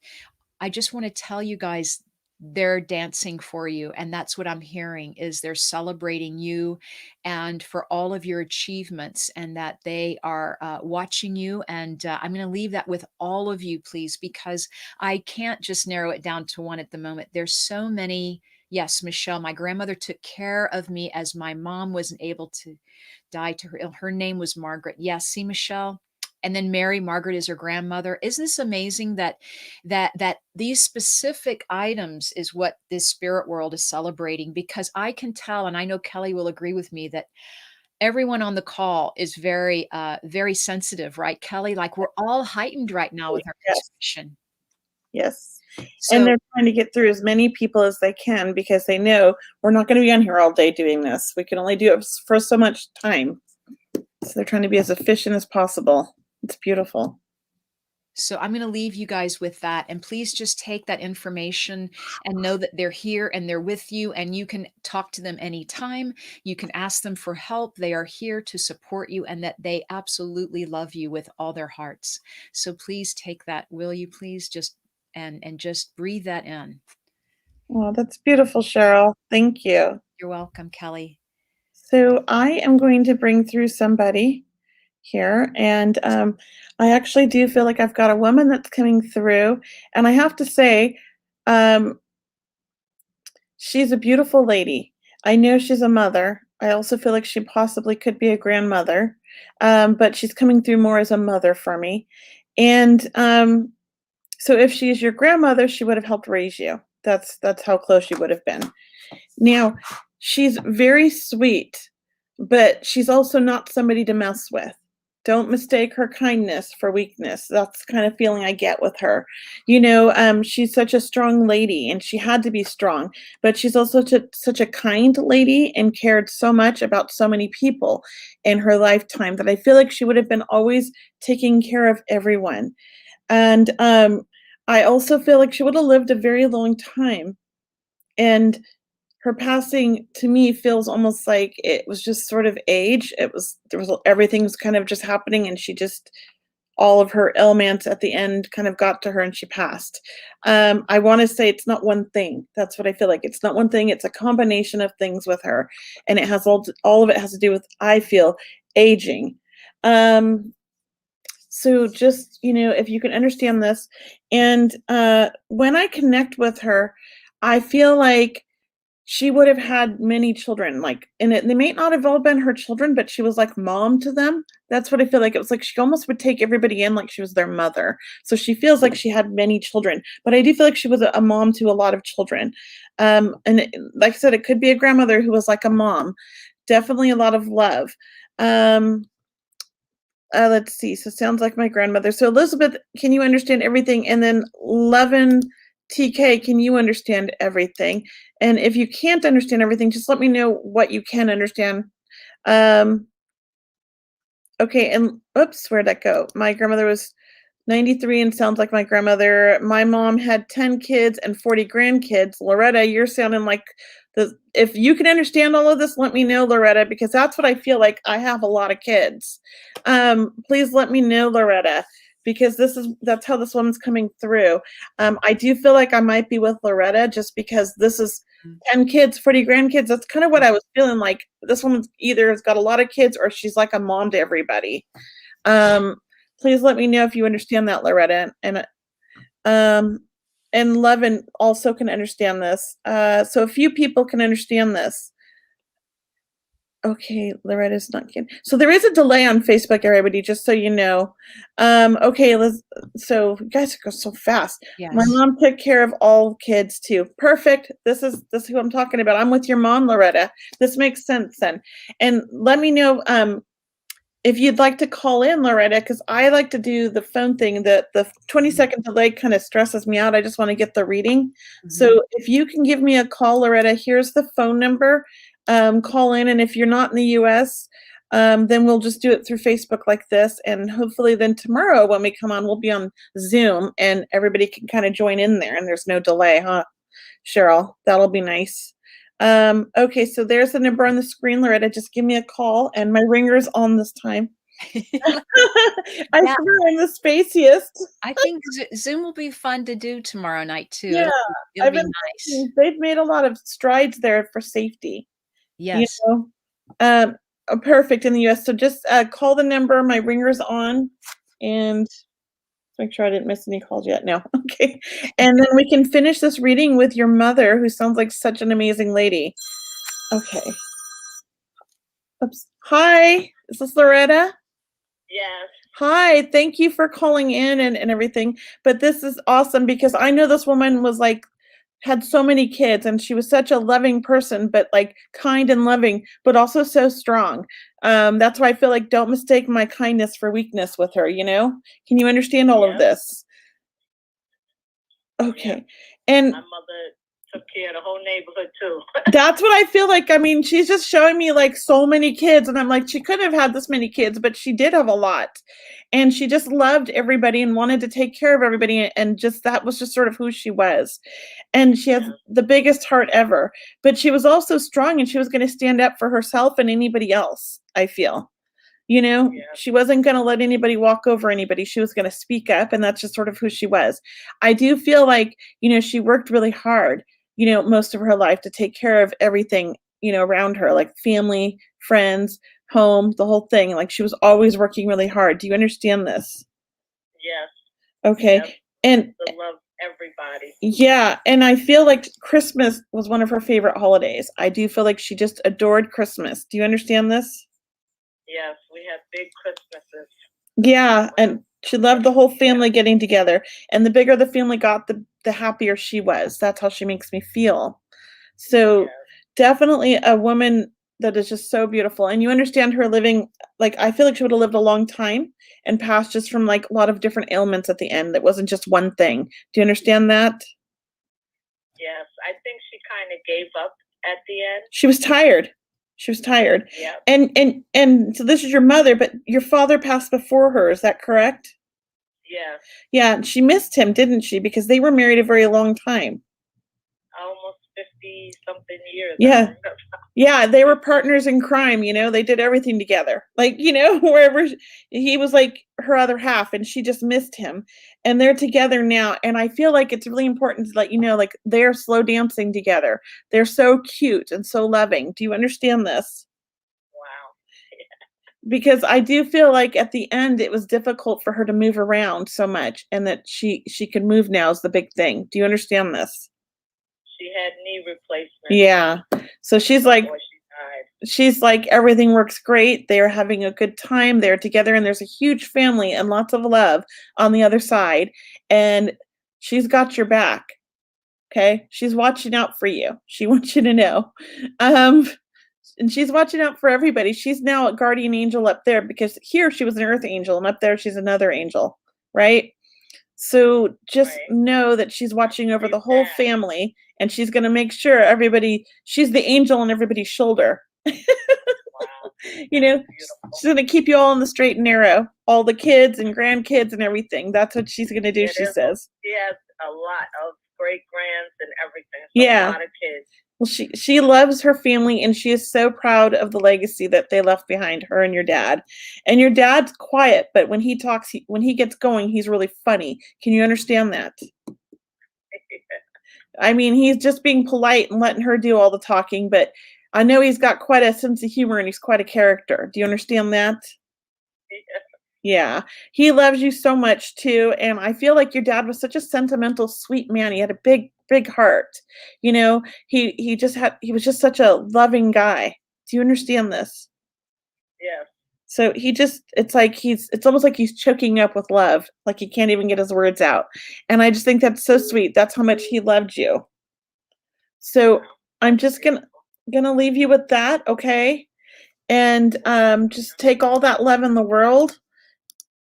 I just want to tell you guys they're dancing for you, and that's what I'm hearing is they're celebrating you and for all of your achievements, and that they are watching you. And I'm going to leave that with all of you, please, because I can't just narrow it down to one at the moment. There's so many. Yes, Michelle, my grandmother took care of me as my mom wasn't able to die to her. Her name was Margaret. Yes, see, Michelle, And then Mary Margaret is her grandmother. Isn't this amazing that these specific items is what this spirit world is celebrating? Because I can tell, and I know Kelley will agree with me, that everyone on the call is very sensitive, right, Kelley? Like we're all heightened right now with our Yes. intuition. Yes. And So they're trying to get through as many people as they can because they know we're not going to be on here all day doing this. We can only do it for so much time. So they're trying to be as efficient as possible. It's beautiful. So I'm going to leave you guys with that. And please just take that information and know that they're here and they're with you, and you can talk to them anytime. You can ask them for help. They are here to support you, and that they absolutely love you with all their hearts. So please take that. Will you please just and just breathe that in. Oh, that's beautiful, Cheryl. Thank you. You're welcome, Kelley. So I am going to bring through somebody here, and I actually do feel like I've got a woman that's coming through, and I have to say, she's a beautiful lady. I know she's a mother. I also feel like she possibly could be a grandmother, but she's coming through more as a mother for me. And so if she's your grandmother, she would have helped raise you. That's how close she would have been. Now, she's very sweet, but she's also not somebody to mess with. Don't mistake her kindness for weakness. That's the kind of feeling I get with her. She's such a strong lady, and she had to be strong, but she's also such a kind lady and cared so much about so many people in her lifetime that I feel like she would have been always taking care of everyone. And I also feel like she would have lived a very long time. And her passing to me feels almost like it was just sort of age. Everything was kind of just happening, and all of her ailments at the end kind of got to her and she passed. I want to say it's not one thing. That's what I feel like. It's not one thing. It's a combination of things with her. And it has all of it has to do with, I feel, aging. So just, if you can understand this. And when I connect with her, I feel like she would have had many children, they may not have all been her children, but she was like mom to them. That's what I feel like. It was like she almost would take everybody in like she was their mother. So she feels like she had many children, but I do feel like she was a mom to a lot of children. Like I said, it could be a grandmother who was like a mom. Definitely a lot of love. Let's see. So sounds like my grandmother. So Elizabeth, can you understand everything? And then Levin TK, can you understand everything? And if you can't understand everything, just let me know what you can understand. Okay, and oops, where'd that go? My grandmother was 93 and sounds like my grandmother. My mom had 10 kids and 40 grandkids. Loretta, you're sounding like if you can understand all of this, let me know, Loretta, because that's what I feel like. I have a lot of kids. Please let me know, Loretta, because that's how this woman's coming through. I do feel like I might be with Loretta just because this is 10 kids, 40 grandkids. That's kind of what I was feeling like. This woman's either has got a lot of kids or she's like a mom to everybody. Please let me know if you understand that, Loretta. And Levin also can understand this. So a few people can understand this. Okay, Loretta's not kidding. So there is a delay on Facebook, everybody, just so you know. Okay, so you guys go so fast. Yes. My mom took care of all kids too. Perfect. This is who I'm talking about. I'm with your mom, Loretta. This makes sense then. And let me know if you'd like to call in, Loretta, because I like to do the phone thing. The 20-second delay kind of stresses me out. I just want to get the reading. Mm-hmm. So if you can give me a call, Loretta, here's the phone number. Call in, and if you're not in the US, then we'll just do it through Facebook like this, and hopefully then tomorrow when we come on, we'll be on Zoom, and everybody can kind of join in there, and there's no delay, huh, Cheryl? That'll be nice. Okay, so there's the number on the screen, Loretta. Just give me a call, and my ringer's on this time. I swear I'm the spaciest. I think Zoom will be fun to do tomorrow night too. Yeah, it'll be nice. They've made a lot of strides there for safety. Yes. Perfect in the US. So just call the number. My ringer's on, and make sure I didn't miss any calls yet. No. Okay. And then we can finish this reading with your mother, who sounds like such an amazing lady. Okay. Oops. Hi. Is this Loretta? Yes. Hi, thank you for calling in and everything. But this is awesome because I know this woman was like had so many kids and she was such a loving person, but like kind and loving, but also so strong. That's why I feel like don't mistake my kindness for weakness with her, you know? Can you understand all of Yep. this? Yep. Okay. And My mother took care of the whole neighborhood too. that's what I feel like. I mean, she's just showing me like so many kids, and I'm like, she couldn't have had this many kids, but she did have a lot. And she just loved everybody and wanted to take care of everybody. And just that was just sort of who she was. And she has Yeah. the biggest heart ever. But she was also strong and she was going to stand up for herself and anybody else, I feel. You know, Yeah. she wasn't going to let anybody walk over anybody. She was going to speak up, and that's just sort of who she was. I do feel like, you know, she worked really hard, you know, most of her life to take care of everything, you know, around her, like family, friends, home, the whole thing. Like she was always working really hard. Do you understand this? Yes. Okay. Yep. And To love everybody. yeah, and I feel like Christmas was one of her favorite holidays. I do feel like she just adored Christmas. Do you understand this? Yes, we had big Christmases. Yeah, and she loved the whole family getting together. And the bigger the family got, the happier she was. That's how she makes me feel. So Yes. definitely a woman that is just so beautiful. And you understand her living, like I feel like she would have lived a long time and passed just from like a lot of different ailments at the end. That wasn't just one thing. Do you understand that? Yes, I think she kind of gave up at the end. She was tired. She was tired. Yeah. And so this is your mother, but your father passed before her, is that correct? Yes. Yeah, she missed him, didn't she? Because they were married a very long time. Almost 50 something years. Yeah. Yeah, they were partners in crime, you know, they did everything together. Like, you know, wherever he was like her other half and she just missed him. And they're together now. And I feel like it's really important to let you know, like they're slow dancing together. They're so cute and so loving. Do you understand this? Wow. Because I do feel like at the end it was difficult for her to move around so much and that she could move now is the big thing. Do you understand this? She had knee replacement. Yeah. So she's like before she died. she's like everything works great. They're having a good time. They're together and there's a huge family and lots of love on the other side and she's got your back. Okay? She's watching out for you. She wants you to know. Um and she's watching out for everybody. She's now a guardian angel up there because here she was an earth angel and up there she's another angel, right? So just Right. know that she's watching over the whole that. family and she's going to make sure everybody, she's the angel on everybody's shoulder. Wow. You know, Beautiful. she's going to keep you all on the straight and narrow, all the kids and grandkids and everything. That's what she's going to do, It she is says. She has a lot of great grands and everything. So Yeah. A lot of kids. Well, she loves her family and she is so proud of the legacy that they left behind, her and your dad. And your dad's quiet, but when he talks, when he gets going, he's really funny. Can you understand that? I mean, he's just being polite and letting her do all the talking, but I know he's got quite a sense of humor and he's quite a character. Do you understand that? Yeah. He loves you so much too. And I feel like your dad was such a sentimental, sweet man. He had a big, big heart. You know, he was just such a loving guy. Do you understand this? Yes. So it's almost like he's choking up with love, like he can't even get his words out. And I just think that's so sweet. That's how much he loved you. So I'm just gonna leave you with that, okay? And just take all that love in the world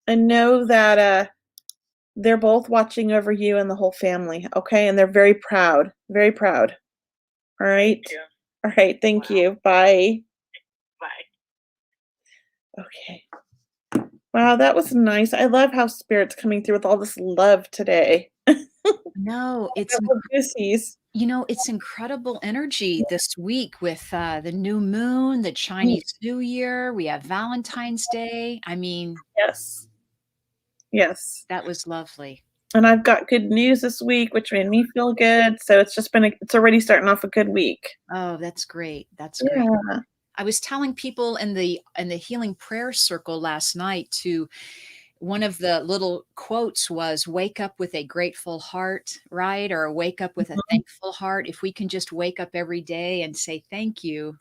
and know that they're both watching over you and the whole family, okay? And they're very proud, very proud. All right. Thank you. All right. Thank Wow. you. Bye. Bye. Okay. Wow, that was nice. I love how Spirit's coming through with all this love today. No, it's Goosies. you know, it's incredible energy this week with the new moon, the Chinese New Year. We have Valentine's Day. I mean, Yes. Yes. that was lovely. And I've got good news this week, which made me feel good. So it's just been it's already starting off a good week. Oh, that's great. That's great. Yeah. I was telling people in the healing prayer circle last night to one of the little quotes was wake up with a grateful heart, right? Or wake up with a thankful heart. If we can just wake up every day and say thank you,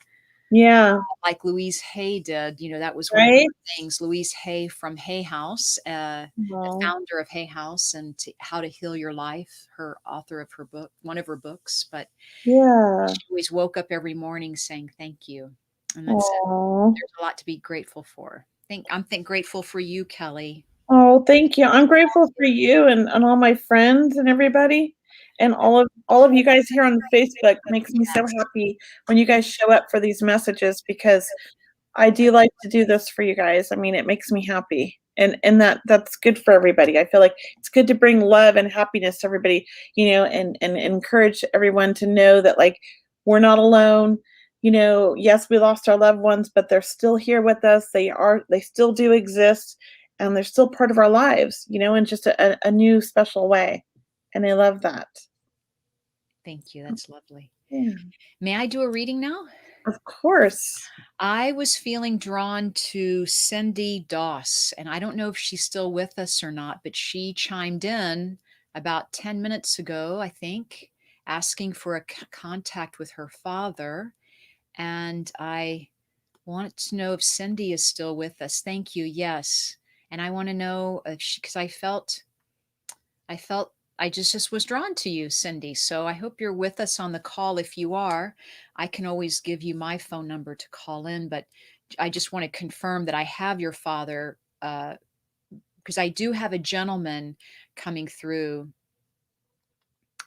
Yeah. like Louise Hay did. You know, that was one of Right? her things. Louise Hay from Hay House, the Oh, founder of Hay House and How to Heal Your Life, her author of her book, one of her books. But yeah. she always woke up every morning saying thank you. And that's it. Oh. There's a lot to be grateful for. I'm grateful for you, Kelley. Oh, thank you. I'm grateful for you and all my friends and everybody. And all of you guys here on Facebook makes me so happy when you guys show up for these messages because I do like to do this for you guys. I mean, it makes me happy. And that's good for everybody. I feel like it's good to bring love and happiness to everybody, and encourage everyone to know that like we're not alone. Yes, we lost our loved ones, but they're still here with us. They still do exist and they're still part of our lives, in just a new special way. And I love that. Thank you. That's lovely. Yeah, May I do a reading now? of course. I was feeling drawn to Cindy Doss, and I don't know if she's still with us or not, but she chimed in about 10 minutes ago, I think, asking for a contact with her father. And I want to know if Cindy is still with us. Thank you. Yes. And I want to know if because I felt I just was drawn to you, Cindy. So I hope you're with us on the call. If you are, I can always give you my phone number to call in, but I just want to confirm that I have your father, because I do have a gentleman coming through.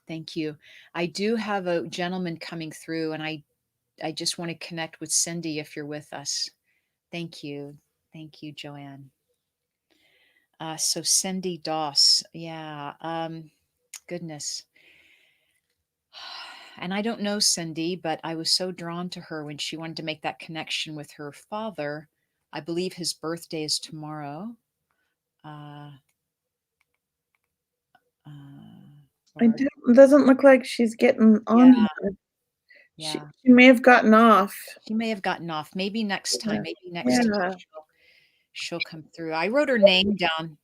Thank you. I do have a gentleman coming through, and I just want to connect with Cindy if you're with us. Thank you. Thank you, Joanne. So Cindy Doss. Yeah. Goodness. And I don't know Cindy, but I was so drawn to her when she wanted to make that connection with her father. I believe his birthday is tomorrow. Uh, or It doesn't look like she's getting yeah, on here. She, yeah. she may have gotten off. She may have gotten off. Maybe next time. Yeah. Maybe next time Yeah. she'll come through. I wrote her name down,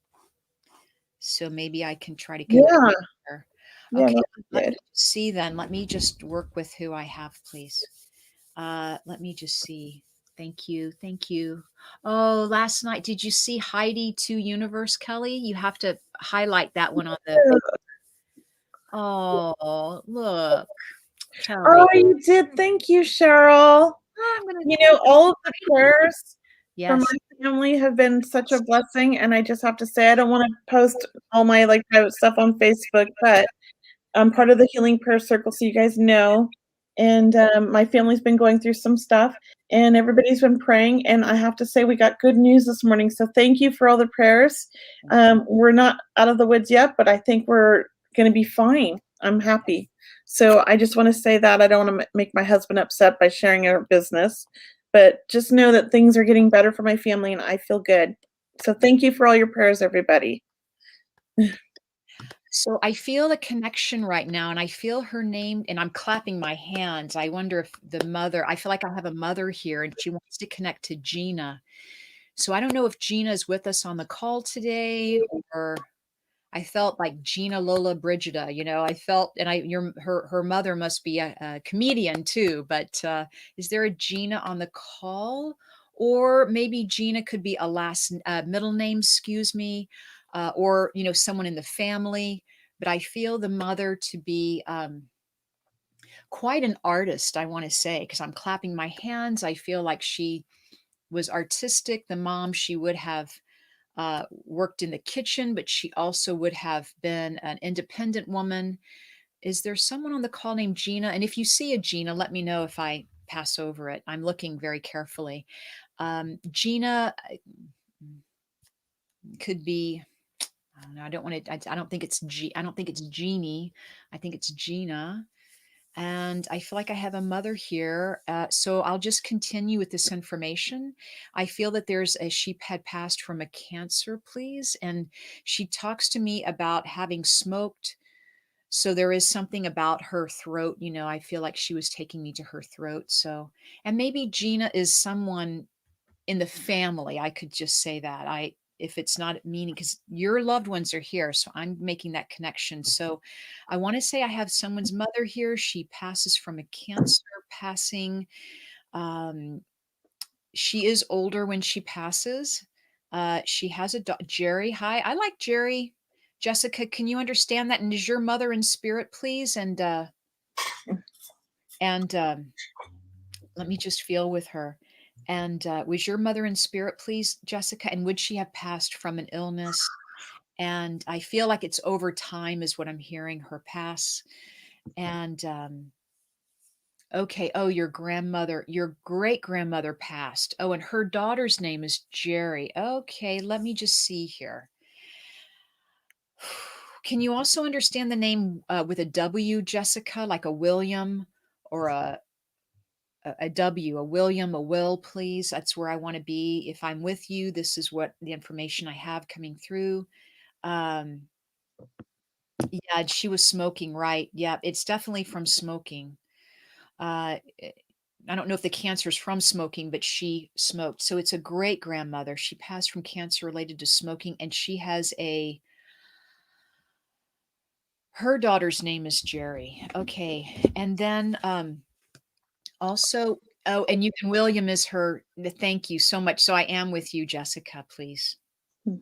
so maybe I can try to connect Yeah. with her. Yeah, Okay, that's let good. me see then. Let me just work with who I have, please. Let me just see. Thank you. Thank you. Oh, last night, did you see Heidi to Universe, Kelley? You have to highlight that one on the. Oh, look, Oh, Kelley. you did. Thank you, Cheryl. Oh, I'm gonna. All of the prayers for Yes. my family have been such a blessing, and I just have to say I don't want to post all my like private stuff on Facebook, but I'm part of the Healing Prayer Circle, so you guys know. And my family's been going through some stuff, and everybody's been praying. And I have to say, we got good news this morning. So thank you for all the prayers. We're not out of the woods yet, but I think we're going to be fine. I'm happy. So I just want to say that I don't want to make my husband upset by sharing our business, but just know that things are getting better for my family, and I feel good. So thank you for all your prayers, everybody. So I feel a connection right now, and I feel her name, and I'm clapping my hands. I wonder if the mother, I feel like I have a mother here, and she wants to connect to Gina. So I don't know if Gina is with us on the call today, or I felt like Gina Lola Brigida, I felt, and her mother must be a comedian too, but is there a Gina on the call? Or maybe Gina could be a middle name, excuse me, or, someone in the family. But I feel the mother to be quite an artist, I want to say, because I'm clapping my hands. I feel like she was artistic. The mom, she would have worked in the kitchen, but she also would have been an independent woman. Is there someone on the call named Gina? And if you see a Gina, let me know if I pass over it. I'm looking very carefully. Gina could be. I don't know. I don't want to. I don't think it's I don't think it's Jeannie. I think it's Gina. And I feel like I have a mother here. So I'll just continue with this information. I feel that she had passed from a cancer, please. And she talks to me about having smoked. So there is something about her throat. I feel like she was taking me to her throat. So, and maybe Gina is someone in the family. I could just say that. If it's not meaning, because your loved ones are here, so I'm making that connection. So I want to say I have someone's mother here. She passes from a cancer passing. She is older when she passes. She has a Jerry. Hi, I like Jerry. Jessica, can you understand that? And is your mother in spirit, please? And let me just feel with her. And was your mother in spirit, please, Jessica? And would she have passed from an illness? And I feel like it's over time, is what I'm hearing her pass. And okay. Oh, your grandmother, your great grandmother passed. Oh, and her daughter's name is Jerry. Okay, let me just see here. Can you also understand the name with a W, Jessica, like a William or a W, a William, a Will, please? That's where I want to be. If I'm with you, this is what the information I have coming through. Um, yeah, she was smoking, right? Yeah, it's definitely from smoking. I don't know if the cancer is from smoking, but she smoked. So it's a great grandmother. She passed from cancer related to smoking, and she has her daughter's name is Jerry. Okay. And then also, oh, and you can, William is her, thank you so much. So I am with you, Jessica, please. Hmm.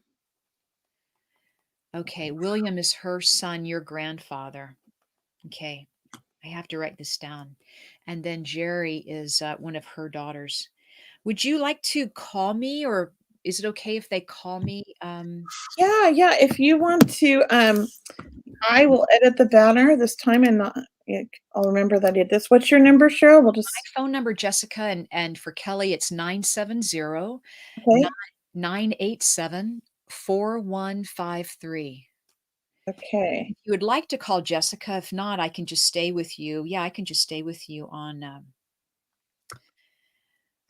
Okay. William is her son, your grandfather. Okay. I have to write this down. And then Jerry is one of her daughters. Would you like to call me, or is it okay if they call me? Yeah. If you want to, I will edit the banner this time and not. Yeah, I'll remember that I did this. What's your number, Cheryl? We'll just. My phone number, Jessica, and for Kelley, it's 970 Okay. 987 4153. Okay. If you would like to call Jessica, if not, I can just stay with you. Yeah, I can just stay with you on.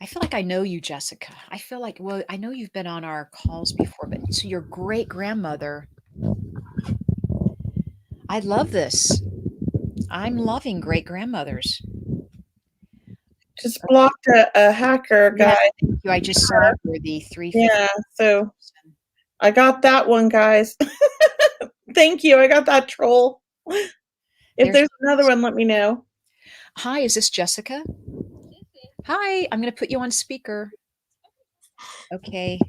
I feel like I know you, Jessica. I feel like, well, I know you've been on our calls before, but so your great grandmother. I love this. I'm loving great grandmothers. Just blocked a hacker guy. Yeah, thank you. I just saw her, the 350. Yeah. So I got that one, guys. Thank you. I got that troll. If there's another one, let me know. Hi, is this Jessica? Hi, I'm going to put you on speaker. Okay.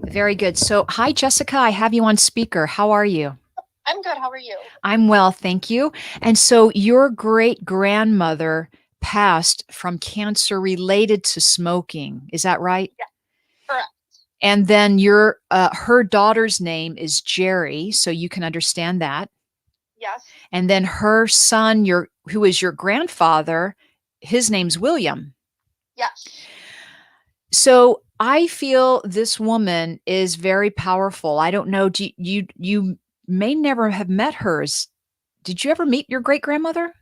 Very good. So, hi, Jessica. I have you on speaker. How are you? I'm good. How are you? I'm well, thank you. And so, your great grandmother passed from cancer related to smoking. Is that right? Yeah, correct. And then her daughter's name is Jerry, so you can understand that. Yes. And then her son, who is your grandfather, his name's William. Yes. So I feel this woman is very powerful. I don't know. You may never have met hers. Did you ever meet your great grandmother?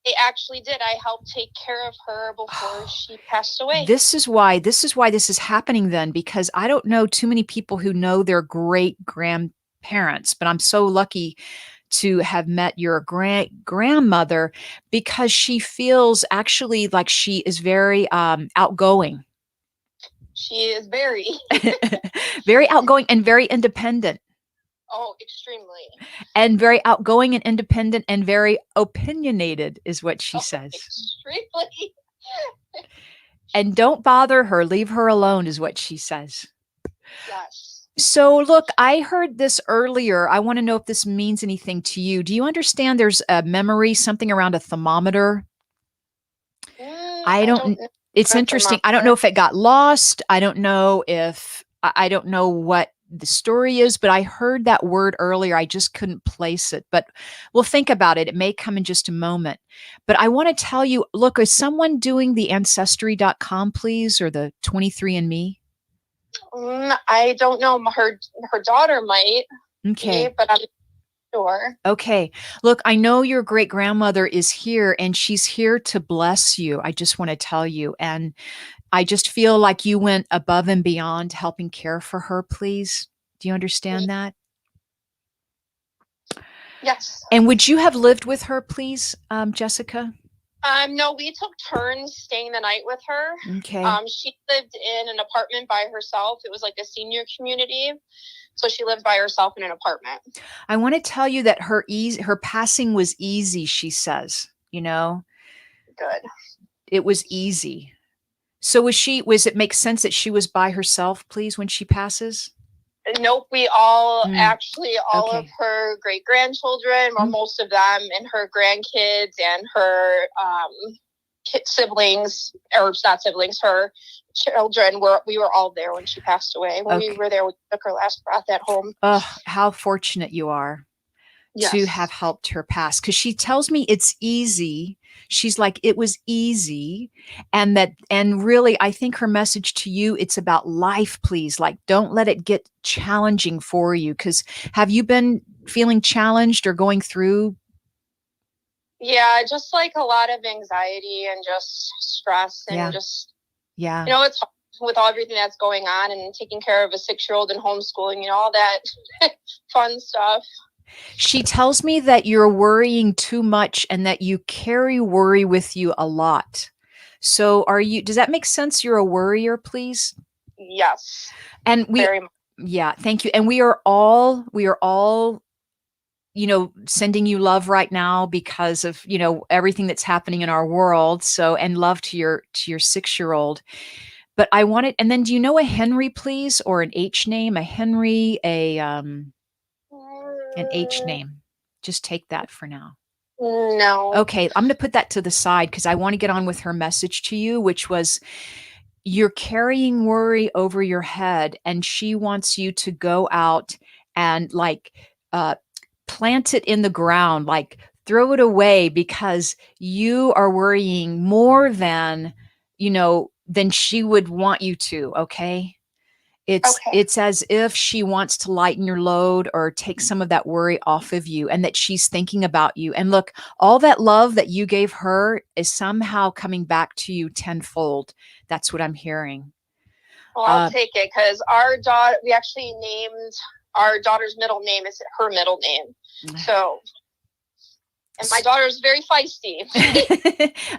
I actually did. I helped take care of her before she passed away. This is why this is happening then, because I don't know too many people who know their great grandparents, but I'm so lucky to have met your grandmother, because she feels actually like she is very outgoing. She is very very outgoing and very independent. Oh, extremely. And very outgoing and independent and very opinionated is what she says. Extremely. And don't bother her, leave her alone is what she says. Yes. So look, I heard this earlier. I want to know if this means anything to you. Do you understand there's a memory, something around a thermometer? I don't know. It's interesting. I don't know if it got lost. I don't know what the story is, but I heard that word earlier. I just couldn't place it, but we'll think about it. It may come in just a moment. But I want to tell you, look, is someone doing the ancestry.com, please, or the 23andMe? I don't know. Her daughter might. Okay. Be, but I'm sure. Okay. Look, I know your great grandmother is here and she's here to bless you. I just want to tell you. And I just feel like you went above and beyond helping care for her, please. Do you understand that? Yes. And would you have lived with her, please, Jessica? No, we took turns staying the night with her. Okay. She lived in an apartment by herself. It was like a senior community. So she lived by herself in an apartment. I want to tell you that her passing was easy, she says, you know. Good. It was easy. So was it make sense that she was by herself, please, when she passes? Nope, we all Mm, actually, all of okay. her great grandchildren, or Mm. most of them, and her grandkids and her siblings, or not siblings, her children we were all there when she passed away. When we Okay. were there, we took her last breath at home. Oh, how fortunate you are to Yes. have helped her pass. Because she tells me it's easy. She's like, it was easy. And really, I think her message to you, it's about life, please. Like, don't let it get challenging for you. Because have you been feeling challenged or going through? Yeah, just like a lot of anxiety and just stress and Yeah. just, Yeah. you know, it's hard with everything that's going on and taking care of a 6-year-old and homeschooling, you know, all that fun stuff. She tells me that you're worrying too much and that you carry worry with you a lot. So does that make sense? You're a worrier, please? Yes. And Very much. yeah, thank you. And we are all, sending you love right now because of, everything that's happening in our world. So, and love to your 6-year-old. But I wanted, and then do you know a Henry, please, or an H name, a Henry, an H name? Just take that for now. No. Okay, I'm going to put that to the side because I want to get on with her message to you, which was you're carrying worry over your head, and she wants you to go out and plant it in the ground, like throw it away because you are worrying more than she would want you to. Okay. It's as if she wants to lighten your load or take some of that worry off of you, and that she's thinking about you. And look, all that love that you gave her is somehow coming back to you tenfold. That's what I'm hearing. Well, I'll take it because our daughter, we actually named our daughter's middle name is her middle name. So, and my daughter's very feisty.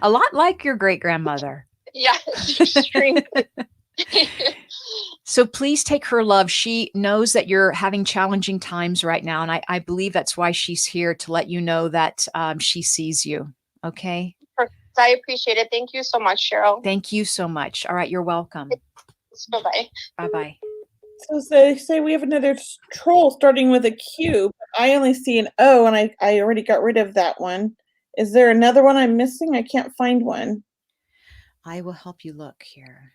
A lot like your great grandmother. Yeah, extremely. So please take her love. She knows that you're having challenging times right now. And I believe that's why she's here, to let you know that she sees you. Okay. I appreciate it. Thank you so much, Cheryl. Thank you so much. All right. You're welcome. Bye-bye. Bye-bye. So they say we have another troll starting with a Q. But I only see an O, and I already got rid of that one. Is there another one I'm missing? I can't find one. I will help you look here.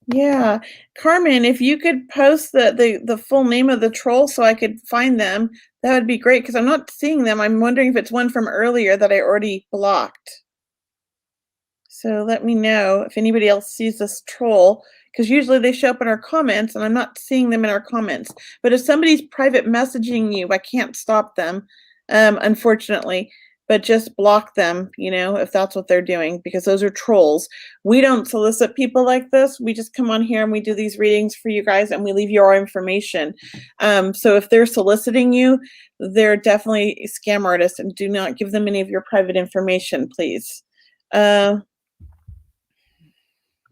Yeah. Carmen, if you could post the full name of the troll so I could find them, that would be great, because I'm not seeing them. I'm wondering if it's one from earlier that I already blocked. So let me know if anybody else sees this troll, because usually they show up in our comments and I'm not seeing them in our comments. But if somebody's private messaging you, I can't stop them, unfortunately. But just block them, if that's what they're doing, because those are trolls. We don't solicit people like this. We just come on here and we do these readings for you guys, and we leave you our information. So if they're soliciting you, they're definitely scam artists, and do not give them any of your private information, please.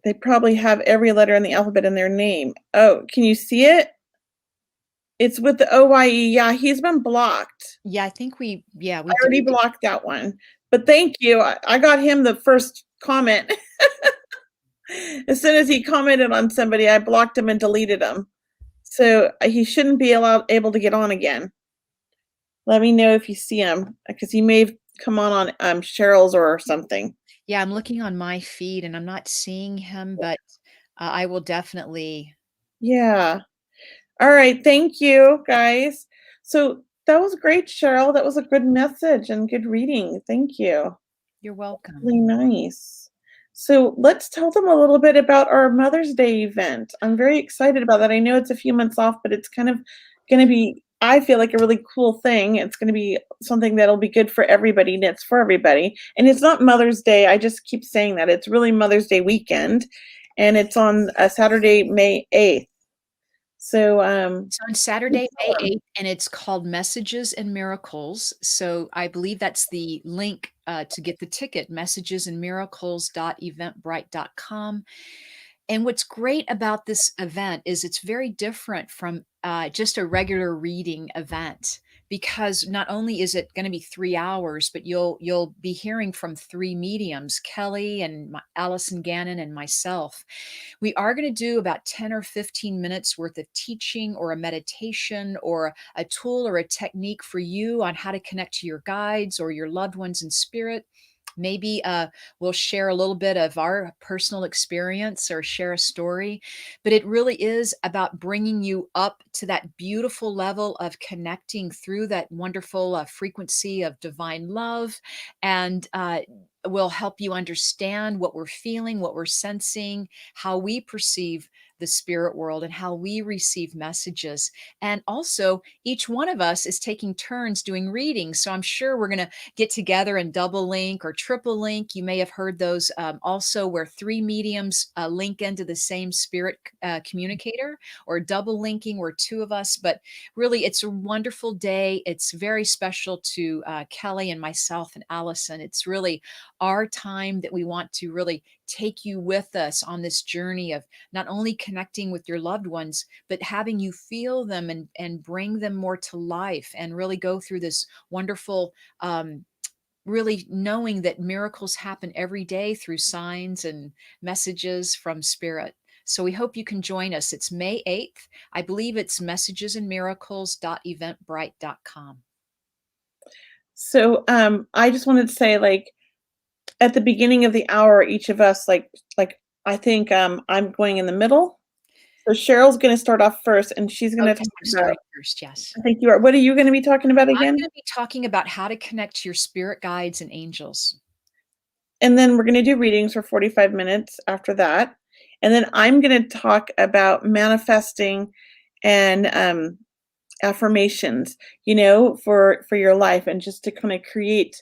They probably have every letter in the alphabet in their name. Oh, can you see it? It's with the OYE. Yeah, he's been blocked. Yeah, I think we I already blocked that one. But thank you. I got him the first comment. As soon as he commented on somebody, I blocked him and deleted him. So he shouldn't be able to get on again. Let me know if you see him, because he may have come on Cheryl's or something. Yeah, I'm looking on my feed and I'm not seeing him, but I will definitely. Yeah. All right. Thank you, guys. So that was great, Cheryl. That was a good message and good reading. Thank you. You're welcome. Really nice. So let's tell them a little bit about our Mother's Day event. I'm very excited about that. I know it's a few months off, but it's kind of going to be, I feel like, a really cool thing. It's going to be something that'll be good for everybody, and it's for everybody. And it's not Mother's Day. I just keep saying that. It's really Mother's Day weekend, and it's on Saturday, May 8th. So it's on Saturday, May 8th, and it's called Messages and Miracles. So I believe that's the link to get the ticket, messagesandmiracles.eventbrite.com. And what's great about this event is it's very different from just a regular reading event. because not only is it going to be 3 hours, but you'll be hearing from three mediums, Kelley and Alyson, Gannon, and myself. We are going to do about 10 or 15 minutes worth of teaching or a meditation or a tool or a technique for you on how to connect to your guides or your loved ones in spirit. Maybe we'll share a little bit of our personal experience or share a story, but it really is about bringing you up to that beautiful level of connecting through that wonderful frequency of divine love, and will help you understand what we're feeling, what we're sensing, how we perceive the spirit world, and how we receive messages. And also, each one of us is taking turns doing readings. So I'm sure we're going to get together and double link or triple link. You may have heard those also, where three mediums link into the same spirit communicator, or double linking where two of us. But really, it's a wonderful day. It's very special to Kelley and myself and Alyson. It's really our time that we want to really take you with us on this journey of not only connecting with your loved ones, but having you feel them and bring them more to life, and really go through this wonderful really knowing that miracles happen every day through signs and messages from spirit. So we hope you can join us. It's May 8th. I believe it's messagesandmiracles.eventbrite.com. So I just wanted to say, like, at the beginning of the hour, each of us, like I think I'm going in the middle. So Cheryl's going to start off first, and she's going to Okay, talk I'm about. starting first. Yes. I think you are. What are you going to be talking about I'm again? going to be talking about how to connect to your spirit guides and angels. And then we're going to do readings for 45 minutes after that. And then I'm going to talk about manifesting and affirmations, for your life, and just to kind of create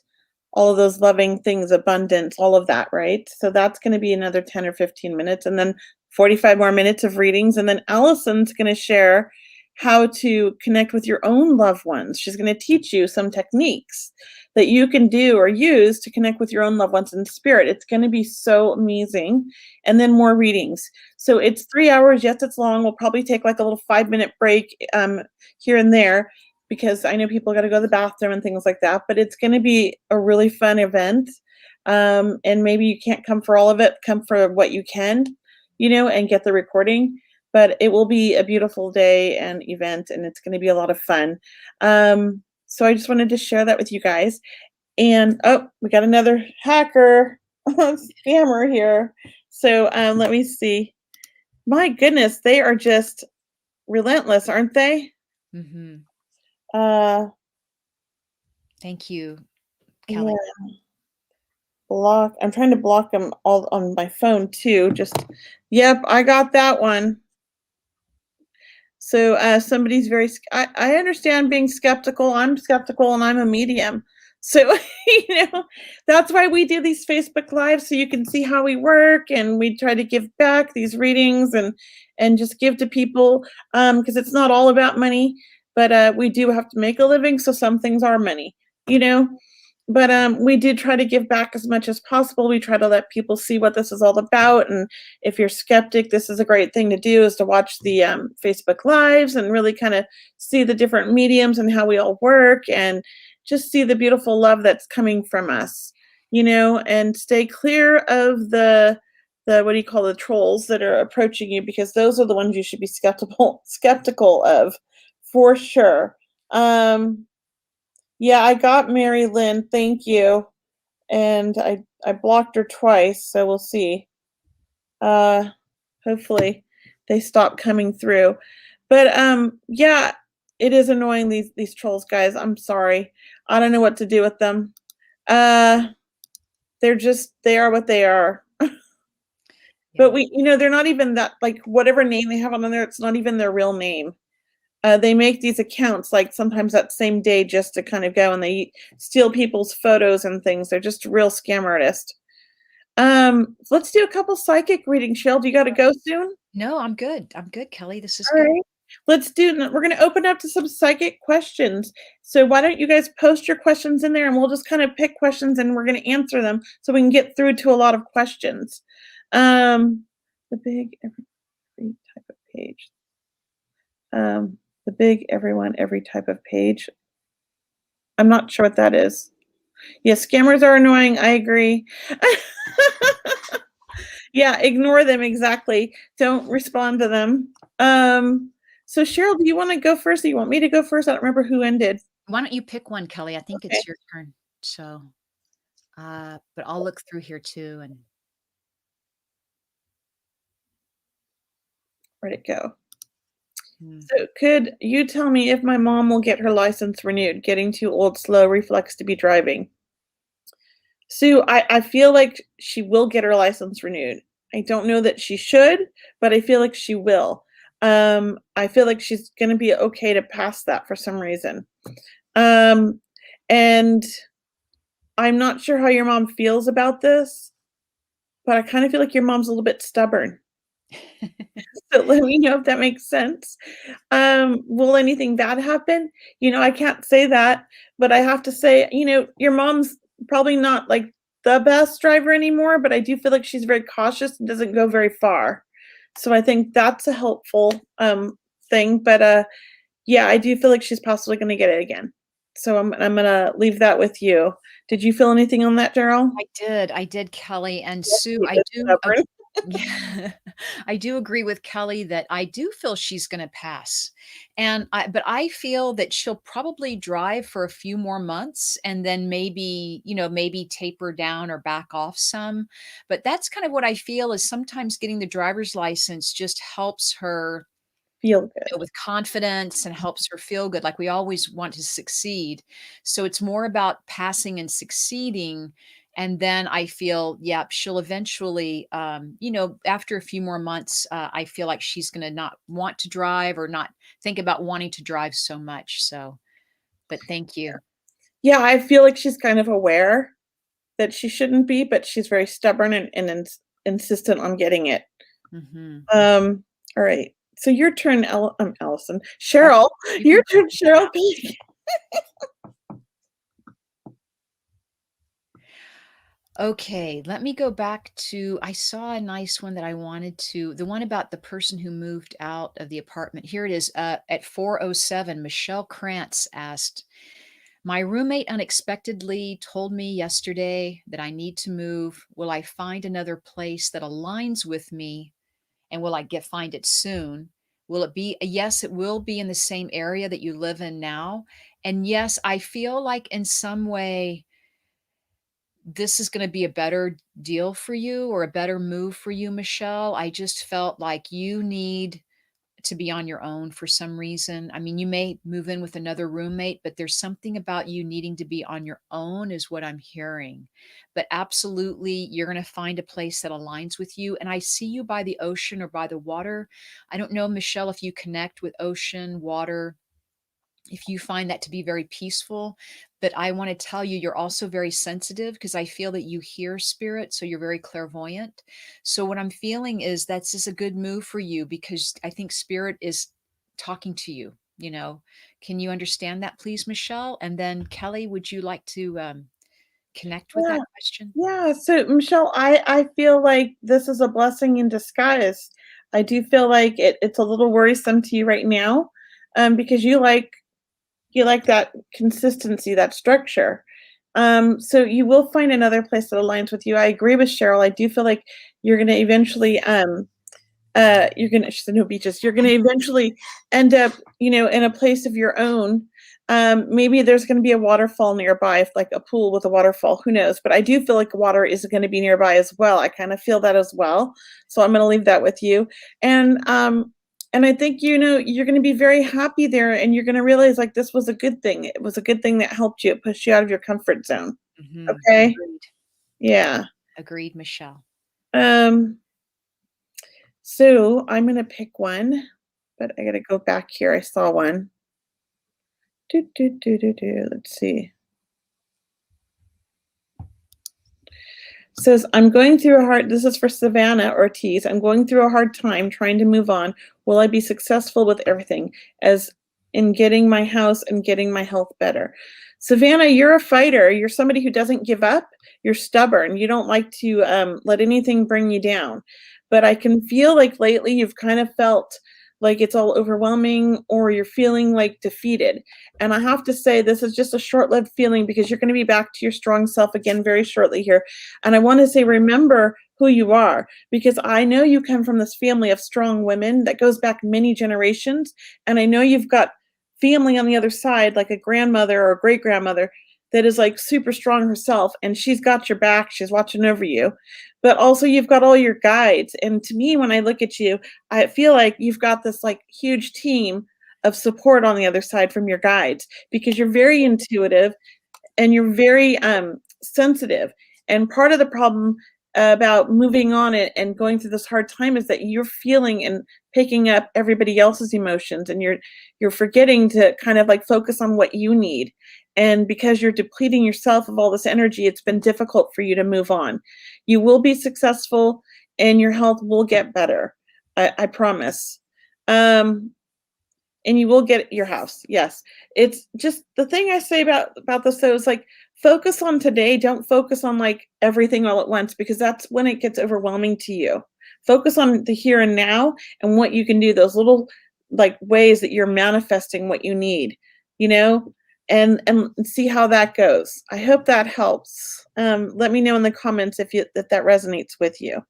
all of those loving things, abundance, all of that, right? So that's going to be another 10 or 15 minutes, and then 45 more minutes of readings. And then Alyson's going to share how to connect with your own loved ones. She's going to teach you some techniques that you can do or use to connect with your own loved ones in spirit. It's going to be so amazing. And then more readings. So it's 3 hours. Yes, it's long. We'll probably take like a little 5-minute break here and there, because I know people got to go to the bathroom and things like that. But it's going to be a really fun event. And maybe you can't come for all of it. Come for what you can, and get the recording. But it will be a beautiful day and event, and it's going to be a lot of fun. So I just wanted to share that with you guys. And we got another hacker scammer here. So let me see. My goodness, they are just relentless, aren't they? Mm-hmm. Thank you, Kelley. Yeah. Block. I'm trying to block them all on my phone too. Yep, I got that one. So somebody's I understand being skeptical. I'm skeptical, and I'm a medium. So, that's why we do these Facebook Lives, so you can see how we work, and we try to give back these readings and just give to people, because it's not all about money, but we do have to make a living, so some things are money, But we did try to give back as much as possible. We try to let people see what this is all about. And if you're skeptic, this is a great thing to do, is to watch the Facebook Lives and really kind of see the different mediums and how we all work, and just see the beautiful love that's coming from us, and stay clear of the what do you call, the trolls that are approaching you, because those are the ones you should be skeptical of, for sure. Yeah, I got Mary Lynn, thank you. And I blocked her twice, so we'll see. Hopefully they stop coming through. But yeah, it is annoying, these trolls, guys. I'm sorry. I don't know what to do with them. They are what they are. But they're not even that, like, whatever name they have on there, it's not even their real name. They make these accounts like sometimes that same day, just to kind of go, and they steal people's photos and things. They're just real scam artists. Let's do a couple psychic readings. Cheryl, do you got to go soon? No, I'm good. I'm good, Kelley. This is All good. right. We're going to open up to some psychic questions. So why don't you guys post your questions in there, and we'll just kind of pick questions, and we're going to answer them so we can get through to a lot of questions. The big every type of page. The big everyone, every type of page. I'm not sure what that is. Yes, scammers are annoying. I agree. Yeah, ignore them. Exactly. Don't respond to them. So Cheryl, do you want to go first? Or you want me to go first? I don't remember who ended. Why don't you pick one, Kelley? I think Okay. it's your turn. So, but I'll look through here too. And Where'd it go? So could you tell me if my mom will get her license renewed? Getting too old, slow reflex to be driving. Sue, I feel like she will get her license renewed. I don't know that she should, but I feel like she will. I feel like she's going to be okay to pass that for some reason. And I'm not sure how your mom feels about this, but I kind of feel like your mom's a little bit stubborn. So let me know if that makes sense. Will anything bad happen? I can't say that, but I have to say, your mom's probably not like the best driver anymore, but I do feel like she's very cautious and doesn't go very far. So I think that's a helpful thing. But yeah, I do feel like she's possibly going to get it again. So I'm going to leave that with you. Did you feel anything on that, Daryl? I did, Kelley. And Yes, Sue, you I did, do. stubborn. Yeah, I do agree with Kelley that I do feel she's going to pass. But I feel that she'll probably drive for a few more months and then maybe taper down or back off some. But that's kind of what I feel is sometimes getting the driver's license just helps her Feel good. with confidence and helps her feel good. Like we always want to succeed. So it's more about passing and succeeding. And then I feel, yeah, she'll eventually, after a few more months, I feel like she's going to not want to drive or not think about wanting to drive so much. So, but thank you. Yeah, I feel like she's kind of aware that she shouldn't be, but she's very stubborn and insistent on getting it. Mm-hmm. All right. So your turn, Alyson. Cheryl, your turn, Cheryl. Okay, let me go back to, I saw a nice one that I wanted to, the one about the person who moved out of the apartment. Here it is, at 4:07, Michelle Krantz asked, my roommate unexpectedly told me yesterday that I need to move. Will I find another place that aligns with me? And will I find it soon? Will it be, yes, it will be in the same area that you live in now. And yes, I feel like in some way, this is going to be a better deal for you or a better move for you, Michelle. I just felt like you need to be on your own for some reason. I mean, you may move in with another roommate, but there's something about you needing to be on your own, is what I'm hearing. But absolutely, you're going to find a place that aligns with you. And I see you by the ocean or by the water. I don't know, Michelle, if you connect with ocean, water, if you find that to be very peaceful. But I want to tell you, you're also very sensitive because I feel that you hear spirit. So you're very clairvoyant. So what I'm feeling is that's just a good move for you because I think spirit is talking to you. Can you understand that, please, Michelle? And then Kelley, would you like to connect with that question? Yeah. So Michelle, I feel like this is a blessing in disguise. I do feel like it's a little worrisome to you right now, because you like that consistency, that structure. So you will find another place that aligns with you. I agree with Cheryl. I do feel like you're going to eventually, she said no beaches. You're going to eventually end up, in a place of your own. Maybe there's going to be a waterfall nearby, like a pool with a waterfall, who knows? But I do feel like water is going to be nearby as well. I kind of feel that as well. So I'm going to leave that with you. And I think, you're going to be very happy there and you're going to realize like this was a good thing. It was a good thing that helped you. It pushed you out of your comfort zone. Mm-hmm. Okay. Agreed. Yeah. Agreed, Michelle. So I'm going to pick one, but I got to go back here. I saw one. Let's see. Says, I'm going through a hard, this is for Savannah Ortiz. I'm going through a hard time trying to move on. Will I be successful with everything as in getting my house and getting my health better? Savannah, you're a fighter. You're somebody who doesn't give up. You're stubborn. You don't like to let anything bring you down. But I can feel like lately you've kind of felt like it's all overwhelming, or you're feeling like defeated. And I have to say, this is just a short-lived feeling, because you're going to be back to your strong self again very shortly here. And I want to say, remember who you are, because I know you come from this family of strong women that goes back many generations. And I know you've got family on the other side, like a grandmother or a great grandmother that is like super strong herself, and she's got your back, she's watching over you. But also you've got all your guides. And to me, when I look at you, I feel like you've got this like huge team of support on the other side from your guides, because you're very intuitive and you're very sensitive. And part of the problem about moving on it and going through this hard time is that you're feeling and picking up everybody else's emotions, and you're forgetting to kind of like focus on what you need. And because you're depleting yourself of all this energy, it's been difficult for you to move on. You will be successful, and your health will get better. I promise. And you will get your house. Yes. It's just the thing I say about this though is like, focus on today. Don't focus on like everything all at once, because that's when it gets overwhelming to you. Focus on the here and now and what you can do, those little like ways that you're manifesting what you need, you know, and see how that goes. I hope that helps. Let me know in the comments if that resonates with you.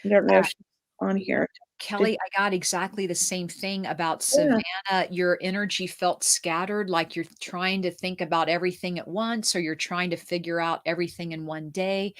I don't know if she's on here. Kelley, I got exactly the same thing about Yeah. Savannah. Your energy felt scattered, like you're trying to think about everything at once, or you're trying to figure out everything in one day.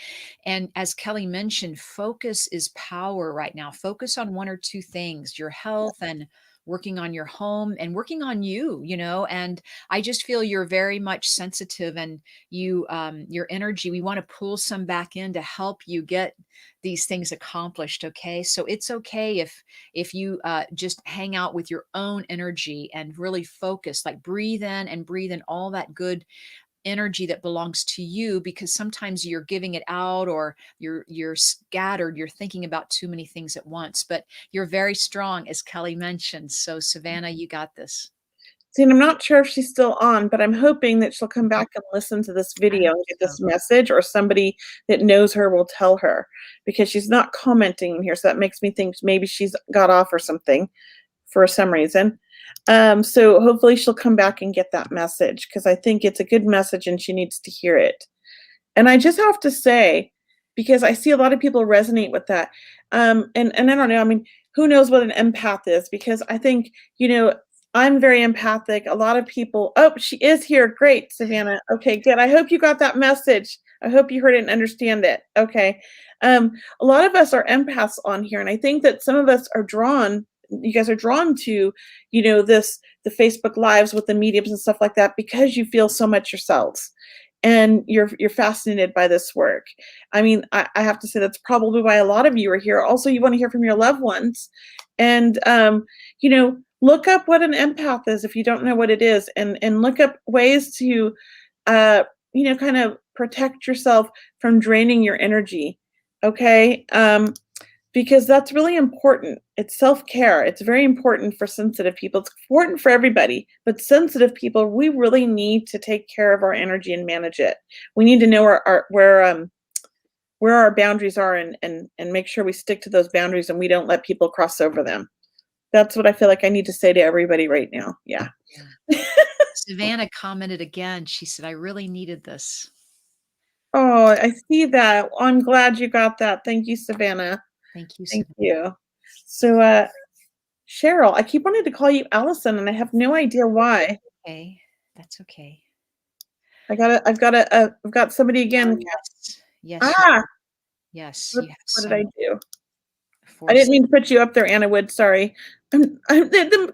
And as Kelley mentioned, focus is power right now. Focus on one or two things, your health and working on your home and working on you, you know. And I just feel you're very much sensitive, and your energy, we want to pull some back in to help you get these things accomplished. Okay. So it's okay if you just hang out with your own energy and really focus, like breathe in and breathe in all that good energy that belongs to you, because sometimes you're giving it out, or you're scattered, you're thinking about too many things at once. But you're very strong, as Kelley mentioned. So Savannah, you got this. See, and I'm not sure if she's still on, but I'm hoping that she'll come back and listen to this I video hope and get so. this message, or somebody that knows her will tell her, because she's not commenting in here. So that makes me think maybe she's got off or something for some reason. So hopefully she'll come back and get that message, because I think it's a good message and she needs to hear it. And I just have to say, because I see a lot of people resonate with that. And I don't know, I mean, who knows what an empath is? Because I think, you know, I'm very empathic. A lot of people, oh, she is here. Great, Savannah. Okay, good. I hope you got that message. I hope you heard it and understand it. Okay. A lot of us are empaths on here. And I think that some of us are drawn, you guys are drawn to, you know, the Facebook lives with the mediums and stuff like that, because you feel so much yourselves. And you're fascinated by this work. I mean, I have to say that's probably why a lot of you are here. Also, you want to hear from your loved ones. And, you know, look up what an empath is if you don't know what it is, and look up ways to, you know, kind of protect yourself from draining your energy. Okay. Because that's really important. It's self-care. It's very important for sensitive people. It's important for everybody, but sensitive people, we really need to take care of our energy and manage it. We need to know where our boundaries are, and make sure we stick to those boundaries and we don't let people cross over them. That's what I feel like I need to say to everybody right now. Yeah. Savannah commented again. She said, I really needed this. Oh, I see that. I'm glad you got that. Thank you, Savannah. Thank you. Thank Savannah. you. So, Cheryl, I keep wanting to call you Alyson, and I have no idea why. Okay. That's okay. I've got somebody again. Yes. Yes. Ah, Yes. what You have did so I do? I force didn't mean to put you up there, Anna Wood. Sorry. The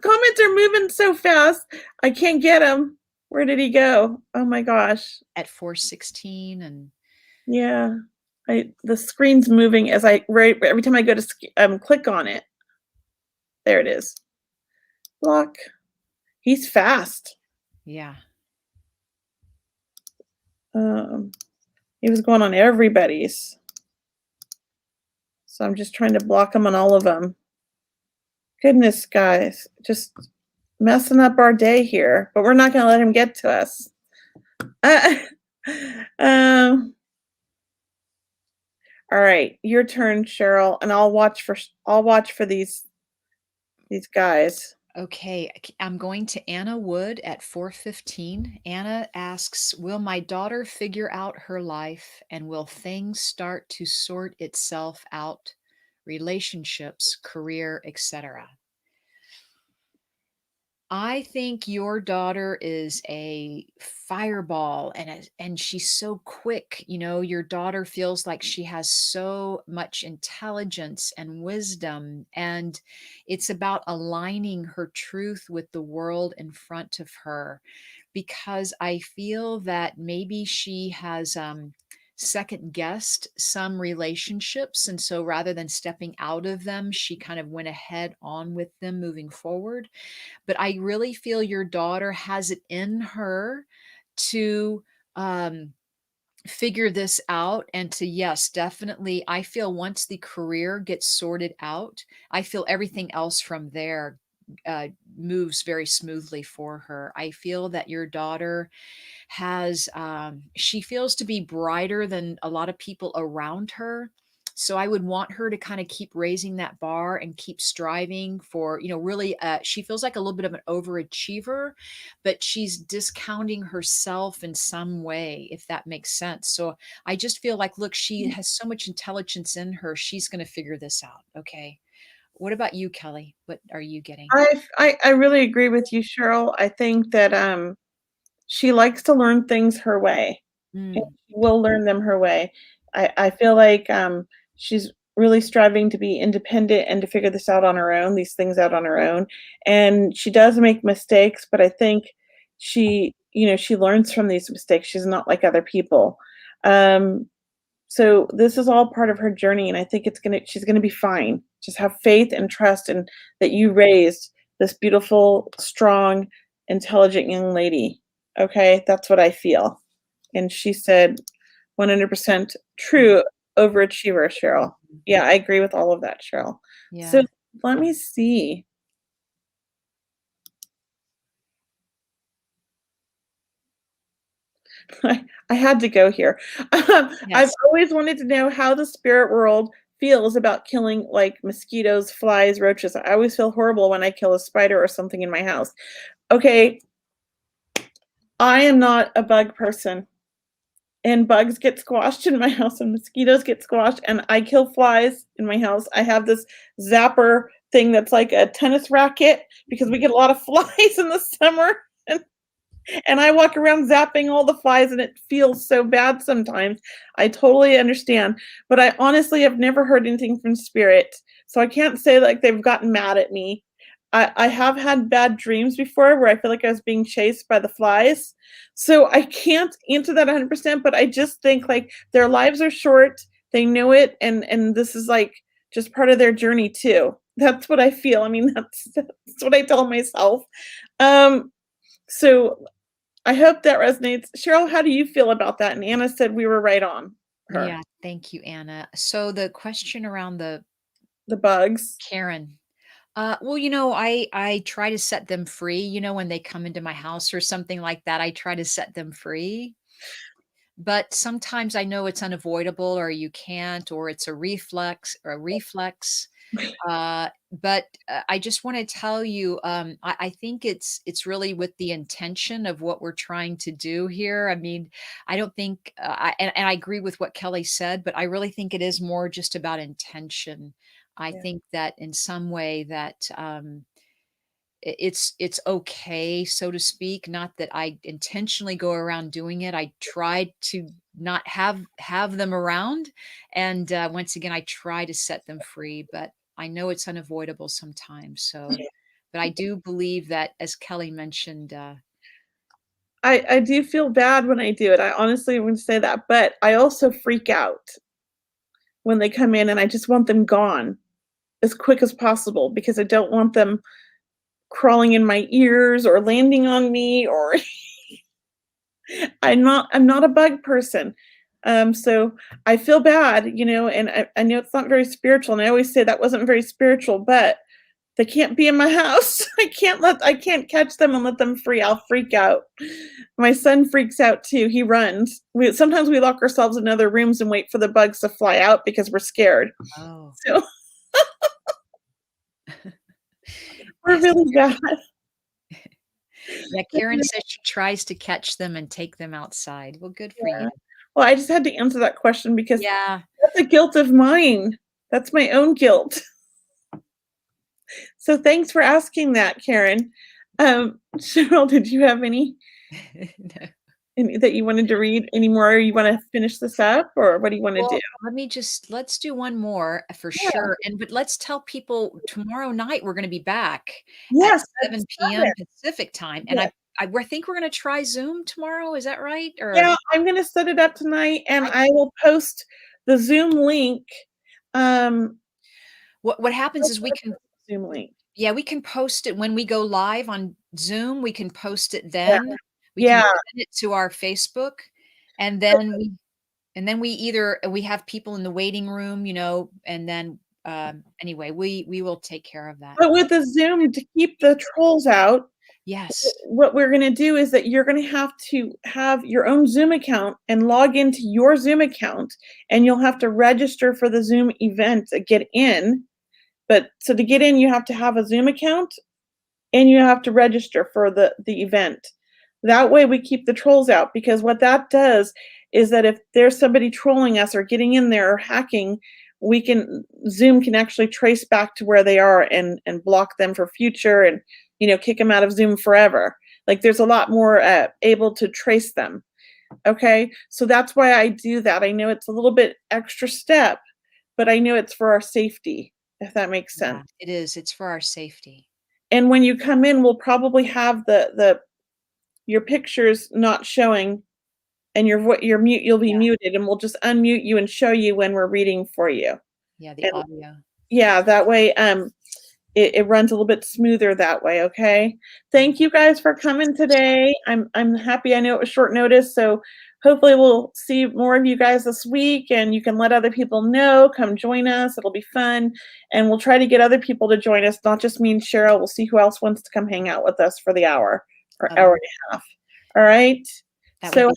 comments are moving so fast. I can't get them. Where did he go? Oh my gosh. at 416 and Yeah. The screen's moving as every time I go to click on it. There it is. Block. He's fast. yeah. He was going on everybody's. So I'm just trying to block him on all of them. Goodness, guys, just messing up our day here, but we're not going to let him get to us. All right, your turn, Cheryl, and I'll watch for these these guys. Okay, I'm going to Anna Wood at 4:15. Anna asks, "Will my daughter figure out her life and will things start to sort itself out? Relationships, career, etc." I think your daughter is a fireball and she's so quick. Your daughter feels like she has so much intelligence and wisdom, and it's about aligning her truth with the world in front of her, because I feel that maybe she has second guessed some relationships, and so rather than stepping out of them, she kind of went ahead on with them moving forward. But I really feel your daughter has it in her to um, figure this out, and to, yes, definitely, I feel once the career gets sorted out, I feel everything else from there uh, moves very smoothly for her. I feel that your daughter she feels to be brighter than a lot of people around her. So I would want her to kind of keep raising that bar and keep striving for, really, she feels like a little bit of an overachiever, but she's discounting herself in some way, if that makes sense. So I just feel like, look, she has so much intelligence in her. She's going to figure this out. Okay. What about you, Kelley? What are you getting? I really agree with you, Cheryl. I think that she likes to learn things her way, and Mm, she will learn them her way. I feel like she's really striving to be independent and to figure this out on her own, these things out on her own. And she does make mistakes, but I think she learns from these mistakes. She's not like other people. Um, so this is all part of her journey, and I think she's gonna be fine. Just have faith and trust and that you raised this beautiful, strong, intelligent young lady. Okay, that's what I feel. And she said 100% true overachiever, Cheryl. Yeah, I agree with all of that, Cheryl. So yeah. let me see. I had to go here. I've Yes. always wanted to know how the spirit world feels about killing like mosquitoes, flies, roaches. I always feel horrible when I kill a spider or something in my house. Okay, I am not a bug person, and bugs get squashed in my house, and mosquitoes get squashed, and I kill flies in my house. I have this zapper thing that's like a tennis racket because we get a lot of flies in the summer. And I walk around zapping all the flies, and it feels so bad sometimes. I totally understand. But I honestly have never heard anything from spirit. So I can't say like they've gotten mad at me. I have had bad dreams before where I feel like I was being chased by the flies. So I can't answer that 100%, but I just think like their lives are short. They know it, and this is like just part of their journey too. That's what I feel. I mean, that's what I tell myself. Um, so I hope that resonates. Cheryl, how do you feel about that? And Anna said we were right on her. Yeah, thank you, Anna. So the question around the The bugs. Karen. Well, I try to set them free, when they come into my house or something like that, I try to set them free. But sometimes I know it's unavoidable or you can't, or it's a reflex. But I just want to tell you, I think it's really with the intention of what we're trying to do here. I mean, I don't think, and I agree with what Kelley said, but I really think it is more just about intention. I Yeah. think that in some way that it's okay, so to speak. Not that I intentionally go around doing it. I try to not have them around, and once again, I try to set them free. But I know it's unavoidable sometimes. So, but I do believe that, as Kelley mentioned, I do feel bad when I do it. I honestly would say that, but I also freak out when they come in, and I just want them gone as quick as possible because I don't want them crawling in my ears or landing on me or I'm not a bug person. So I feel bad, and I know it's not very spiritual, and I always say that wasn't very spiritual, but they can't be in my house. I can't catch them and let them free. I'll freak out. My son freaks out too. He runs. Sometimes we lock ourselves in other rooms and wait for the bugs to fly out because we're scared. oh, So We're really bad. Yeah, Karen says she tries to catch them and take them outside. Well, good for Yeah. you. Well, I just had to answer that question because Yeah. that's a guilt of mine. That's my own guilt. So thanks for asking that, Karen. Cheryl, did you have any No. that you wanted to read anymore? Or you want to finish this up, or what do you want to do? Well, let's do one more for Yeah. sure. But let's tell people tomorrow night we're going to be back at Yes, 7 p.m. Pacific time. And yes. I think we're going to try Zoom tomorrow. Is that right? Or Yeah, I'm gonna set it up tonight, and I will post the Zoom link. what happens is we can Zoom link. Yeah, we can post it when we go live on Zoom. We can post it Yeah. then. We can Yeah. send it to our Facebook, and then we have people in the waiting room, and then anyway, we will take care of that. But with the Zoom, to keep the trolls out, Yes. what we're gonna do is that you're gonna have to have your own Zoom account and log into your Zoom account, and you'll have to register for the Zoom event to get in. But so to get in, you have to have a Zoom account, and you have to register for the event. That way we keep the trolls out, because what that does is that if there's somebody trolling us or getting in there or hacking, Zoom can actually trace back to where they are and block them for future, and kick them out of Zoom forever. Like, there's a lot more able to trace them. Okay, so that's why I do that. I know it's a little bit extra step, but I know it's for our safety, if that makes sense. Yeah, it is. It's for our safety. And when you come in, we'll probably have your pictures not showing, and you'll be muted, and we'll just unmute you and show you when we're reading for you. Yeah, the audio. Yeah, that way it runs a little bit smoother that way. Okay. Thank you guys for coming today. I'm happy. I know it was short notice, so hopefully we'll see more of you guys this week, and you can let other people know. Come join us. It'll be fun, and we'll try to get other people to join us, not just me and Cheryl. We'll see who else wants to come hang out with us for the hour or hour and a half. All right. So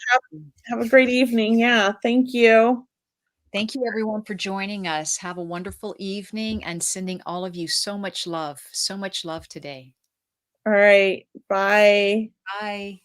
have a great evening. Yeah. Thank you. Thank you, everyone, for joining us. Have a wonderful evening, and sending all of you so much love today. All right. Bye. Bye.